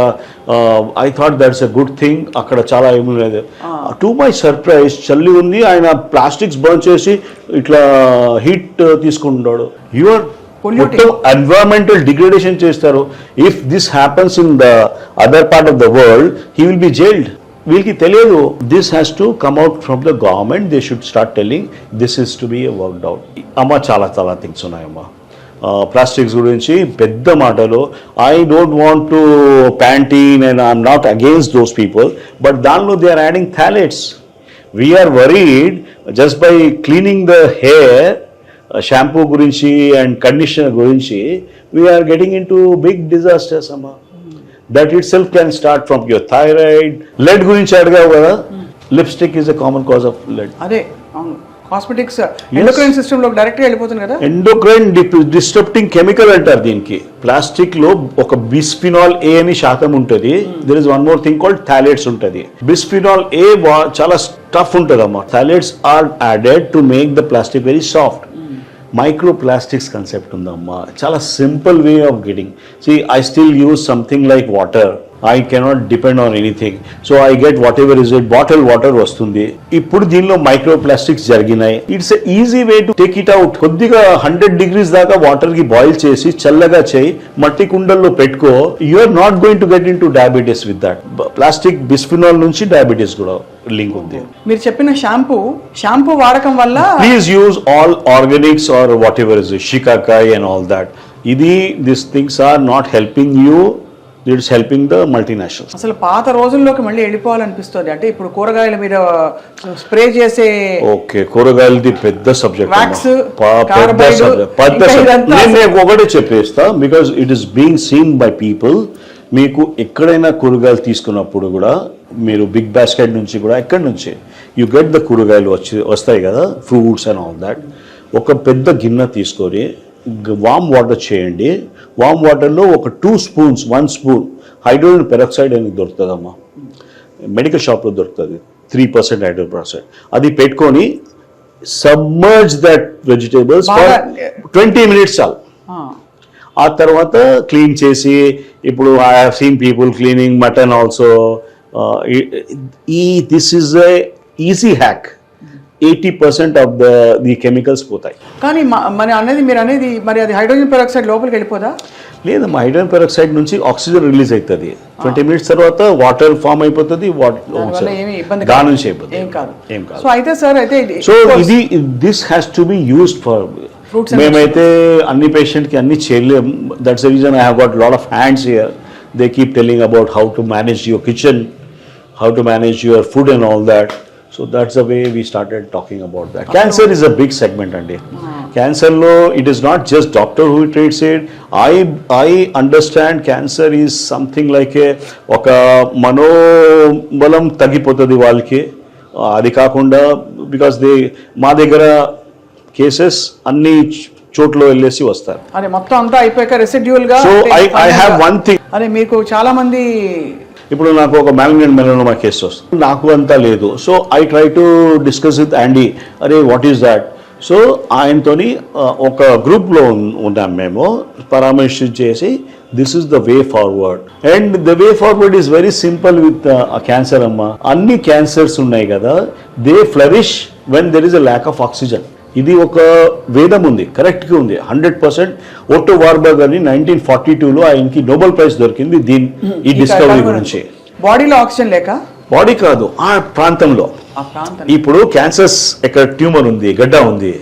I thought that's a good thing. అక్కడ చాలా ఏమీ లేదు. టు మై సర్ప్రైజ్ చల్లి ఉంది, ఆయన ప్లాస్టిక్స్ బర్న్ చేసి ఇట్లా హీట్ తీసుకుంటున్నాడు. యువర్ ఎన్వైరన్మెంటల్ డిగ్రేడేషన్ చేస్తారు. If this happens in the other part of the world he will be jailed. వీళ్ళకి తెలియదు. This has to come out from the government. They should start telling this is to be worked out. అమ్మ చాలా things ఉన్నాయమ్మా plastics గురించి పెద్ద మాటలు. I don't want to Pantene and I'm not against those people, but దానిలో they are adding phthalates. We're worried just by cleaning the hair shampoo గురించి and conditioner గురించి we're getting in to big disasters అమ్మా. That itself can start from your thyroid. Lead గురించి అడిగావు కదా, lipstick is a common cause of lead. అదే అవును, cosmetics endocrine system లో direct గా వెళ్ళిపోతుంది కదా. ఎండోక్రైన్ డిస్టర్బింగ్ కెమికల్ అంటారు దీనికి. ప్లాస్టిక్ లో ఒక బిస్ఫినాల్ ఏ అని శాతం ఉంటుంది. There is one more thing called phthalates ఉంటుంది. బిస్ఫినాల్ ఏ చాలా టఫ్ ఉంటుంది అమ్మా. Phthalates are added to make the plastic very soft. Micro plastics concept ఉందమ్మా. చాలా simple way of getting. See I still use something like water. I cannot depend on anything. So I get whatever is it, bottle water వస్తుంది. ఇప్పుడు దీనిలో micro plastics జరిగినాయి. It's easy way to take it out. కొద్దిగా 100 degrees దాకా water కి boil చేసి చల్లగా చేయి, మట్టి కుండల్లో పెట్టుకో. You are not going to get in to diabetes with that. Plastic bisphenol నుంచి డయాబెటీస్ కూడా లింక్ ఉంది. మీరు చెప్పిన షాంపూ వాడకం వల్ల please use all organics or whatever is shikakai and all that. ఇది this things are not helping you. It's helping the multinationals. అసలు పాత రోజుల్లోకి మళ్ళీ వెళ్ళిపోవాలనిపిస్తుంది. అంటే ఇప్పుడు కూరగాయల మీద స్ప్రే చేసే, ఓకే, కూరగాయలది పెద్ద సబ్జెక్ట్, నేను ఒకటే చెప్పేస్తా. Because it is being scene by people. మీకు ఎక్కడైనా కూరగాయలు తీసుకున్నప్పుడు కూడా మీరు బిగ్ బాస్కెట్ నుంచి కూడా ఎక్కడి నుంచి యు గెట్ ద కూరగాయలు వస్తాయి కదా, ఫ్రూట్స్ అండ్ ఆల్ దాట్. ఒక పెద్ద గిన్నె తీసుకొని వామ్ వాటర్ చేయండి. వామ్ వాటర్లో ఒక 2 spoons 1 spoon హైడ్రోజన్ పెరాక్సైడ్ అని దొరుకుతుందమ్మా. మెడికల్ షాప్లో దొరుకుతుంది. 3% హైడ్రోజన్ పెరాక్సైడ్. అది పెట్టుకొని submerge that vegetables for 20 minutes చాలు. ఆ తర్వాత క్లీన్ చేసి, ఇప్పుడు I have seen people cleaning mutton also. This is a easy hack. 80% of the chemicals పోతాయి. కానీ మీరు అనేది మరి అది హైడ్రోజన్ పెరాక్సైడ్ లోపలికి వెళ్ళిపోదా? లేదమ్మా, హైడ్రోజన్ పెరాక్సైడ్ నుంచి ఆక్సిజన్ రిలీజ్ అవుతుంది. 20 minutes తర్వాత వాటర్ ఫామ్ అయిపోతుంది. దాని నుంచి ఏం కాదు. సో అయితే సార్, అయితే సో ఇది this has to be used for. మేమైతే అన్ని పేషెంట్కి అన్ని చేయలేం. That's the reason I have got lot of hands here. They keep telling about how to manage your kitchen, how to manage your food and all that. So that's the way we started talking about that. Cancer is a big segment andi. Cancer lo it is not just doctor who treats it. I understand cancer is something like oka manobalam tagipotadi vallaki. Adi kaakunda because they ma daggara cases anni చోట్లో వెళ్ళేసి వస్తారు. అరే మొత్తం అంతా అయిపోయాక residual గా. So I have one thing. అరే మీకు చాలా మంది, ఇప్పుడు నాకు ఒక మ్యాలిగ్నెంట్ మెలనోమా కేసు వస్తుంది, నాకు అంతా లేదు. So I try to discuss with Andy, అరే వాట్ ఈస్ దాట్. సో ఆయనతోని ఒక గ్రూప్లో ఉన్నాం మేము, పరామర్శించేసి this is the way forward. And the way forward is very simple with cancer అమ్మా. అన్ని క్యాన్సర్స్ ఉన్నాయి కదా, they flourish when there is a lack of oxygen. ఇది ఒక వేదం ఉంది, కరెక్ట్గా ఉంది. 100%. ఓటో వార్బర్గ్ అని 1942లో ఆయనకి నోబెల్ ప్రైజ్ దొరికింది ఈ డిస్కవరీ గురించి. బాడీలో ఆక్సిజన్ లేక, బాడీ కాదు, ఆ ప్రాంతంలో. ఇప్పుడు క్యాన్సర్స్ ఎక్కడ ట్యూమర్ ఉంది, గడ్డ ఉంది,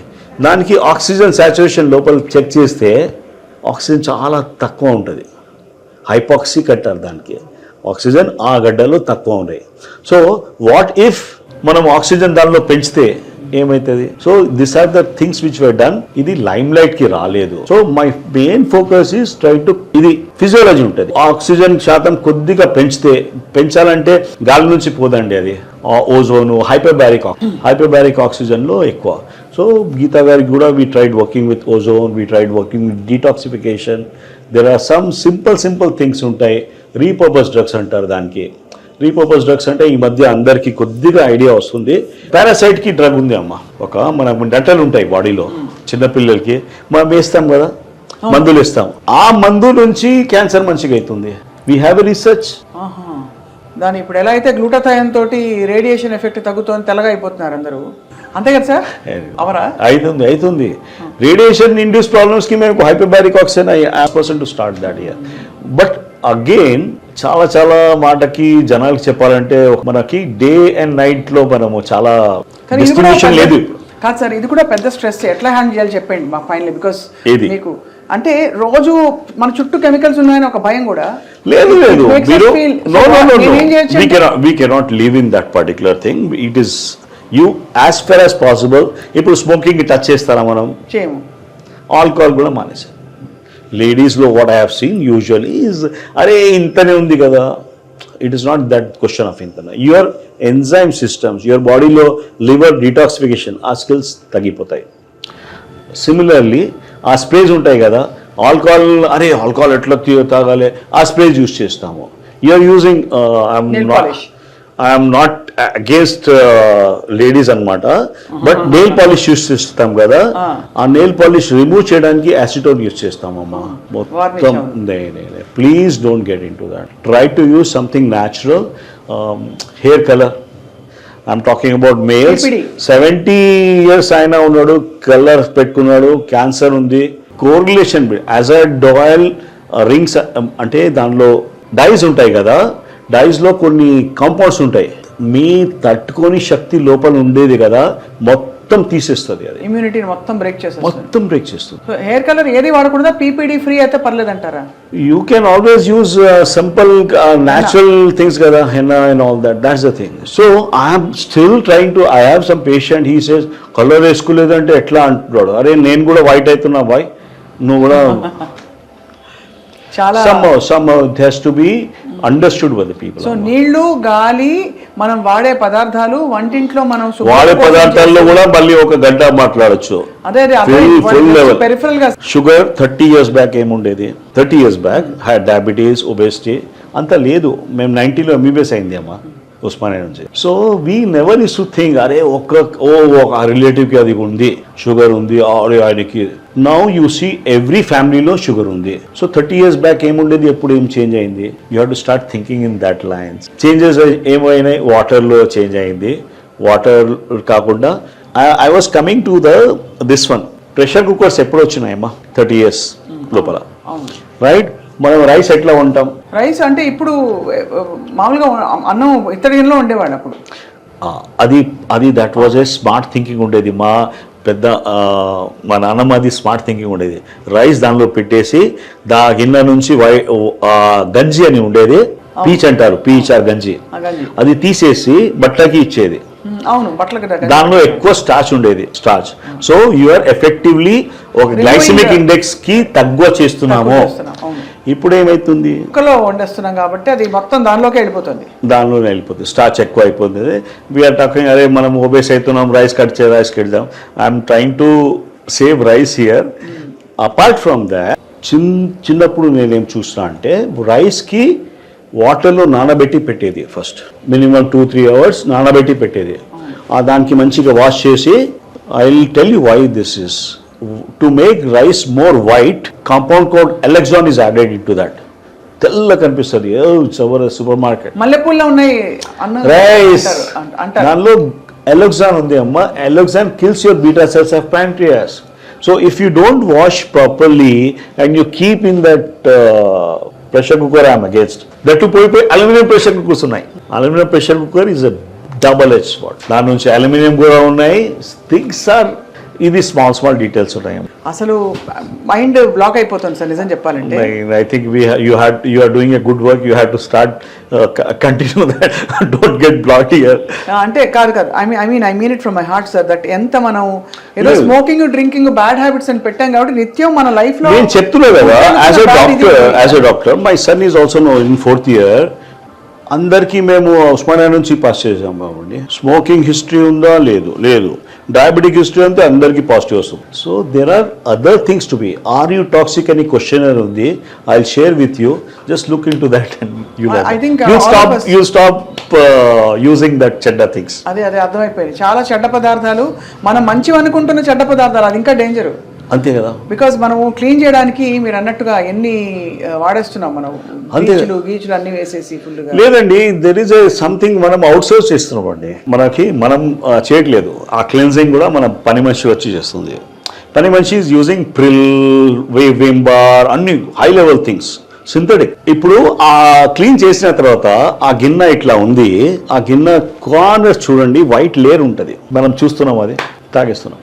దానికి ఆక్సిజన్ సాచురేషన్ లోపల చెక్ చేస్తే ఆక్సిజన్ చాలా తక్కువ ఉంటుంది. హైపాక్సిక్ అంటారు దానికి. ఆక్సిజన్ ఆ గడ్డలో తక్కువ ఉన్నాయి. సో వాట్ ఇఫ్ మనం ఆక్సిజన్ దానిలో పెంచితే ఏమైతుంది? So this are the things which were done. ఇది లైమ్ లైట్ కి రాలేదు. So my main focus is try to, ఇది ఫిజియాలజీ ఉంటుంది. ఆక్సిజన్ శాతం కొద్దిగా పెంచాలంటే గాలి నుంచి పోదండి అది. ఓజోను, హైపర్బారిక్ ఆక్సిజన్ లో ఎక్కువ. సో గీతా గారికి కూడా we tried working with ozone, we tried working with detoxification. There are some simple things ఉంటాయి. రీపర్పస్ డ్రగ్స్ అంటారు దానికి. రీపర్పస్ డ్రగ్స్ అంటే ఈ మధ్య అందరికి కొద్దిగా ఐడియా వస్తుంది. పారాసైట్ కి డ్రగ్ ఉంది అమ్మ. మన డెంటల్ ఉంటాయి బాడీలో, చిన్నపిల్లలకి మనం వేస్తాం కదా, మందులు ఇస్తాం. ఆ మందు నుంచి క్యాన్సర్ మంచిగా అవుతుంది. We have a research. దాని ఇప్పుడు ఎలా అయితే గ్లూటాథయోన్ తోటి రేడియేషన్ ఎఫెక్ట్ తగ్గుతుంది, తెల్లగా అయిపోతున్నారు అందరూ, అంతే కదా సార్? అవరా అవుతుంది. రేడియేషన్ ఇండ్యూస్ ప్రాబ్లమ్స్ కి మేము hyperbaric oxygen person to start that year. But again చాలా మాటకి జనాలకు చెప్పాలంటే మనకి డే అండ్ నైట్ లో మనము చాలా డిస్ట్రిబ్యూషన్ లేదు. కాదు సార్, ఇది కూడా పెద్ద స్ట్రెస్. ఎట్లా హ్యాండిల్ చేయాలి చెప్పండి మాకు ఫైనల్. బికాస్ మీకు అంటే రోజు మన చుట్టూ కెమికల్స్ ఉన్నాయని ఒక భయం కూడా లేదు. We cannot live in that particular thing. You as far as possible. ఇప్పుడు స్మోకింగ్ టచ్ చేస్తారా మనం? చేయము. ఆల్కహాల్ కూడా మానేసారు. లేడీస్లో what I have seen usually is అరే ఇంతనే ఉంది కదా, it is not that question of ఇంతనే. యువర్ ఎంజైమ్ సిస్టమ్స్, యువర్ బాడీలో లివర్ డిటాక్సిఫికేషన్ ఆ స్కిల్స్ తగ్గిపోతాయి. సిమిలర్లీ ఆ స్ప్రేస్ ఉంటాయి కదా, ఆల్కహాల్ అరే ఆల్కహాల్ ఎట్లా తాగాలి ఆ స్ప్రేస్ యూజ్ చేస్తాము. You're using I'm not against ladies అనమాట, బట్ నెయిల్ పాలిష్ యూజ్ చేస్తాం కదా, ఆ నెయిల్ పాలిష్ రిమూవ్ చేయడానికి యాసిటోన్ యూజ్ చేస్తామమ్మా మొత్తం. Please don't get in to that. Try to use something natural. Hair colour I'm talking about males. 70 years అయినా ఉన్నాడు, colour పెట్టుకున్నాడు, cancer ఉంది. కోరిలేషన్ అజాడ్ ఆయిల్ రింగ్స్ అంటే దానిలో డైస్ ఉంటాయి కదా, డైస్లో కొన్ని కాంపౌండ్స్ ఉంటాయి, మీ తట్టుకొని శక్తి లోపల ఉండేది కదా మొత్తం తీసేస్తుంది. అది ఇమ్యూనిటీని మొత్తం బ్రేక్ చేస్తుంది. హెయిర్ కలర్ ఏది వాడకూడదా? పీపీడీ ఫ్రీ అయితే పర్లేదంటారా? You can always use simple natural things కదా, henna and all that. That's the thing. So I'm still trying to, I have some patient, he says colour వేసుకోలేదంటే ఎట్లా అంటున్నాడు. అరే నేను కూడా వైట్ అవుతున్నా బాయ్, నువ్వు కూడా చాలా somehow it has to be understood by the people. So నీళ్లు, గాలి, మనం వాడే పదార్థాలు, వంటింట్లో మనం వాడే పదార్థాల్లో కూడా మళ్ళీ ఒక గంట మాట్లాడచ్చు. అదే ఫుల్ లెవెల్ పెరిఫరల్ గా. షుగర్ 30 years బ్యాక్ ఏముండేది? 30 years బ్యాక్ డయాబెటీస్, ఒబేసిటీ అంత లేదు. మేము 90లో ఎంబీబీఎస్ అయింది అమ్మా ఉస్మానియా నుంచి. So we never is to think అరే ఒక రిలేటివ్కి అది ఉంది, షుగర్ ఉంది, అరే ఆయనకి. నౌ యూ సీ ఎవ్రీ ఫ్యామిలీలో షుగర్ ఉంది. సో 30 years బ్యాక్ ఏముండేది, ఎప్పుడు ఏం చేంజ్ అయింది? You have to start thinking in that lines. Changes ఏమైనాయి? వాటర్లో చేంజ్ అయింది. వాటర్ కాకుండా I was coming to this one. Pressure cookers ఎప్పుడు వచ్చినాయమ్మా? 30 years లోపల, రైట్? మనం రైస్ ఎట్లా ఉంటాం? రైస్ అంటే ఇప్పుడు మామూలుగా అన్నం ఇత్తడిలో ఉండేవాడు అప్పుడు. అది that was a smart thinking ఉండేది. మా నాన్నమ్మ అది స్మార్ట్ థింకింగ్ ఉండేది. రైస్ దానిలో పెట్టేసి గిన్నె నుంచి గంజి అని ఉండేది, పీచ్ అంటారు, పీచ్ ఆర్ గంజి, అది తీసేసి బట్టలకి ఇచ్చేది. అవును, బట్టలకి. దానిలో ఎక్కువ స్టార్చ్ ఉండేది, స్టార్చ్. సో యూఆర్ ఎఫెక్టివ్లీ ఒక గ్లైసిమిక్ ఇండెక్స్ కి తక్కువ చేస్తున్నాము. ఇప్పుడు ఏమైతుంది? కుక్కలో వండేస్తున్నాం కాబట్టి అది మొత్తం దానిలోకి వెళ్ళిపోతుంది. స్టార్చ్ ఎక్కువ అయిపోతుంది. వీఆర్ టాకింగ్ అరే మనం ఓబేస్ అవుతున్నాం, రైస్ కడదాం. I'm trying to save rice here. Apart from that, చిన్నప్పుడు నేనేం చూస్తున్నా అంటే రైస్కి వాటర్లో నానబెట్టి పెట్టేది. ఫస్ట్ మినిమం 2-3 hours నానబెట్టి పెట్టేది. దానికి మంచిగా వాష్ చేసి, I will tell you why this is. To make rice more white, compound called alloxan is added in to that. తెల్ల కనిపిస్తుంది. సూపర్ మార్కెట్ మల్లెపూల్లో ఉన్నాయి రైస్, దానిలో ఎలెక్సాన్ ఉంది అమ్మా. Alloxan kills your beta cells of pancreas. So if you don't wash properly and you keep in that pressure cooker, I'm against that. పోయిపోయి aluminium pressure cookers ఉన్నాయి. Aluminium pressure cooker is a double edge sword. దాని నుంచి aluminium కూడా ఉన్నాయి. Things are, ఇది small details ఉన్నాయి. అసలు mind block అయిపోతుంది సార్ నిజం చెప్పాలంటే. I think you are doing a good work. You have to start continue that. Don't get block here. అంటే కాదు I mean it from my heart sir. That ఎంత మనం ఏదో స్మోకింగ్, డ్రింకింగ్, బ్యాడ్ హ్యాబిట్స్ అని పెట్టాం కాబట్టి నిత్యం మన లైఫ్ లో. నేను చెప్తున్నా కదా, as a doctor my son is also in 4th year. అందరికీ మేము ఉస్మానియా నుంచి పాస్ చేసాం బాబుండి. స్మోకింగ్ హిస్టరీ ఉందా? లేదు. డయాబెటిక్ హిస్టరీ అంతే, అందరికీ పాజిటివ్ వస్తుంది. So there are other things to be. Are you toxic అని క్వశ్చనర్ ఉంది, I will share with you. Just look in to that and you stop using that చెడ్డ things. అదే అర్థమైపోయింది. చాలా చెడ్డ పదార్థాలు, మనం మంచివి అనుకుంటున్న చెడ్డ పదార్థాలు, అది ఇంకా డేంజర్. అంతే కదా, బికాస్ మనము క్లీన్ చేయడానికి మీరు అన్నట్టుగా ఎన్ని వాడేస్తున్నాం మనం, గీచులు అన్ని వేసేసి ఫుల్గా. లేదండి, దెర్ ఈజ్ సంథింగ్ మనం అవుట్ సోర్స్ చేస్తున్నాం అండి. మనం చేయట్లేదు. ఆ క్లెన్జింగ్ కూడా మన పని మనిషి వచ్చి చేస్తుంది. పని మనిషి is using Pril, Vim bar, అన్ని హై లెవెల్ థింగ్స్, సింథటిక్. ఇప్పుడు ఆ క్లీన్ చేసిన తర్వాత ఆ గిన్నె ఇట్లా ఉంది. ఆ గిన్నె కార్నర్స్ చూడండి, వైట్ లేయర్ ఉంటుంది. మనం చూస్తున్నాం, అది తాగేస్తున్నాం.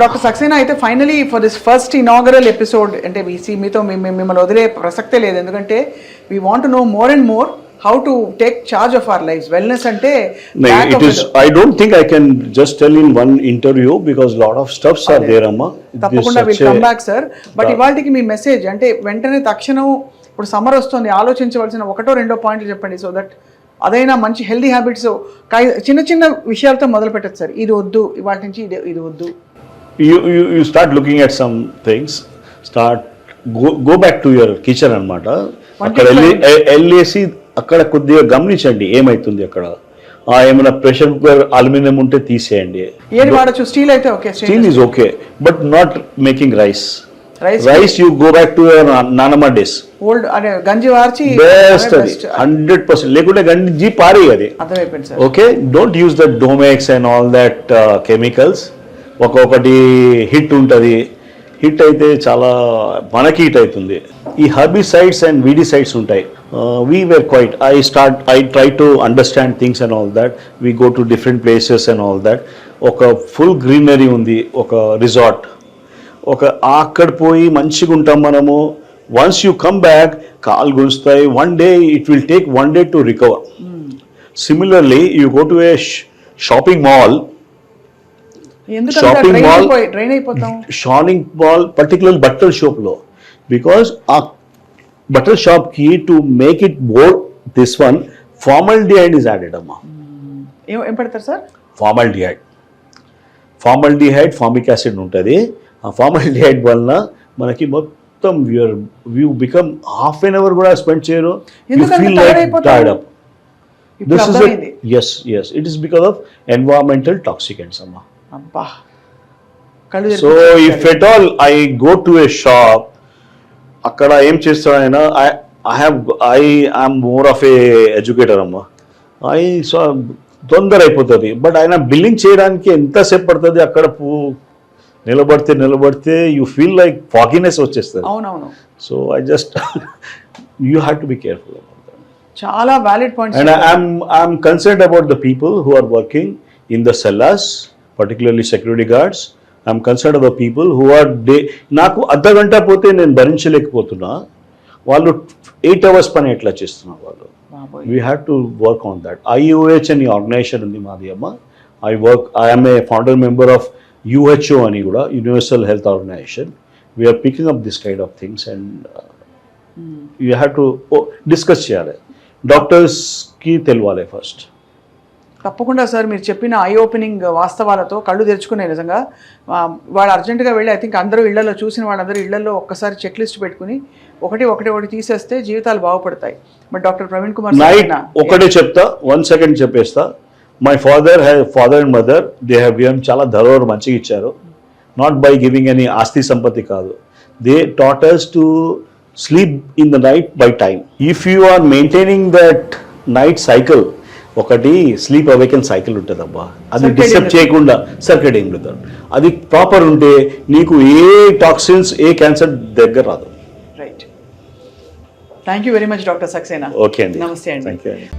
డాక్టర్ సక్సేనా, అయితే finally for this first inaugural episode అంటే మీతో మిమ్మల్ని వదిలే ప్రసక్తే లేదు. ఎందుకంటే we want to know more and more how to take charge of our life. Wellness అంటే No, back it of is. it. I don't think I can just tell in one interview because lot of stuffs are there, Amma. తప్పకుండా will come back sir. But ఇవాళకి మీ message అంటే వెంటనే తక్షణం ఇప్పుడు summer వస్తుంది, ఆలోచించవలసిన ఒకటో రెండో పాయింట్లు చెప్పండి. సో దట్ అదైనా మంచి హెల్దీ హ్యాబిట్స్ చిన్న చిన్న విషయాలతో మొదలు పెట్టచ్చు సార్. ఇది వద్దు, ఇవాటి నుంచి ఇది వద్దు. You start looking at some things. Go back to your kitchen అన్నమాట. అక్కడ వెళ్ళేసి అక్కడ కొద్దిగా గమనించండి ఏమైతుంది అక్కడ. ఏమైనా ప్రెషర్ కుక్కర్ అల్యూమినియం ఉంటే తీసేయండి. ఏది వాడచ్చు? స్టీల్ అయితే okay, steel is okay, but not making rice. Rice you go back to your నానమ్మ డేస్. ఓల్డ్ అదే గంజి వార్చి బెస్ట్ అది 100%. లేకుంటే గంజి పారే అది. అర్థమైపోయింది sir. Okay, don't use that Domex and all that chemicals. ఒక్కొక్కటి హిట్ ఉంటుంది. హిట్ అయితే చాలా మనకి హిట్ అవుతుంది. ఈ హర్బిసైడ్స్ అండ్ వీడిసైడ్స్ ఉంటాయి. We were quite I try to understand things and all that. We go to different places and all that. ఒక full greenery ఉంది, ఒక రిసార్ట్, అక్కడ పోయి మంచిగా ఉంటాం మనము. వన్స్ యూ కమ్ బ్యాక్ కాలు గుంజుతాయి. One day it will take 1 day to recover. Similarly you go to a shopping mall, shopping mall particular బట్టల షాప్లో, బికాస్ ఆ బట్టల షాప్కి to make it more this one formaldehyde is added అమ్మా. ఏం పెడతారు సార్? ఫార్మల్డిహైడ్ ఫార్మిక్ యాసిడ్ ఉంటుంది. ఆ ఫార్మల్డిహైడ్ వలన మనకి మొత్తం you become half an hour కూడా స్పెండ్ చేయరు. You feel like tired up. This is it. Yes. It is because of environmental toxicants, amma. Abba. So if at all I go to a shop, akkada em chestadana, I am more of a educator, amma. So tondara ayipotadi, but ayana billing cheyadaniki enta sep padtadi akkada నిలబడితే you feel like fogginess వచ్చేస్తది. అవునవును. So I just you have to be careful. చాలా valid points. And I'm concerned about the people who are working in the cellars, particularly security guards. I'm concerned about people who are నాకు అర్ధ గంట పోతే నేను భరించలేకపోతున్నా. వాళ్ళు 8 hours పని ఎట్లా చేస్తున్నారు వాళ్ళు. We have to work on that. IOH అని ఆర్గనైజేషన్ ఉంది మాది అమ్మ. I am a founder member of UHO అని కూడా, Universal Health Organization. We are picking up this kind of things and you have to discuss చేయాలి. డాక్టర్స్కి తెలియాలి first. తప్పకుండా సార్, మీరు చెప్పిన ఐ ఓపెనింగ్ వాస్తవాలతో కళ్ళు తెరుచుకునే నిజంగా వాడు అర్జెంటుగా వెళ్ళి ఐ థింక్ అందరూ ఇళ్లలో చూసిన వాళ్ళందరూ ఇళ్లలో ఒక్కసారి చెక్ లిస్ట్ పెట్టుకుని ఒకటి తీసేస్తే జీవితాలు బాగుపడతాయి. But doctor Praveen Kumar night ఒకటే చెప్తా, 1 second చెప్పేస్తా. My father and mother they have given చాలా ధరోహర్ మంచిగా ఇచ్చారు. నాట్ బై గివింగ్ ఎనీ ఆస్తి సంపత్తి కాదు. They taught us to sleep in the night by time. If you are maintaining that night cycle, ఒకటి స్లీప్ అవేకెన్ సైకిల్ ఉంటుంది అబ్బా, అది డిస్టర్బ్ చేయకుండా సర్కేడియన్ రిథమ్ అది ప్రాపర్ ఉంటే నీకు ఏ టాక్సిన్స్ ఏ క్యాన్సర్ దగ్గర రాదు. Right. Thank you very much doctor Saxena. Okay అండి, నమస్తే అండి. థ్యాంక్ యూ అండి.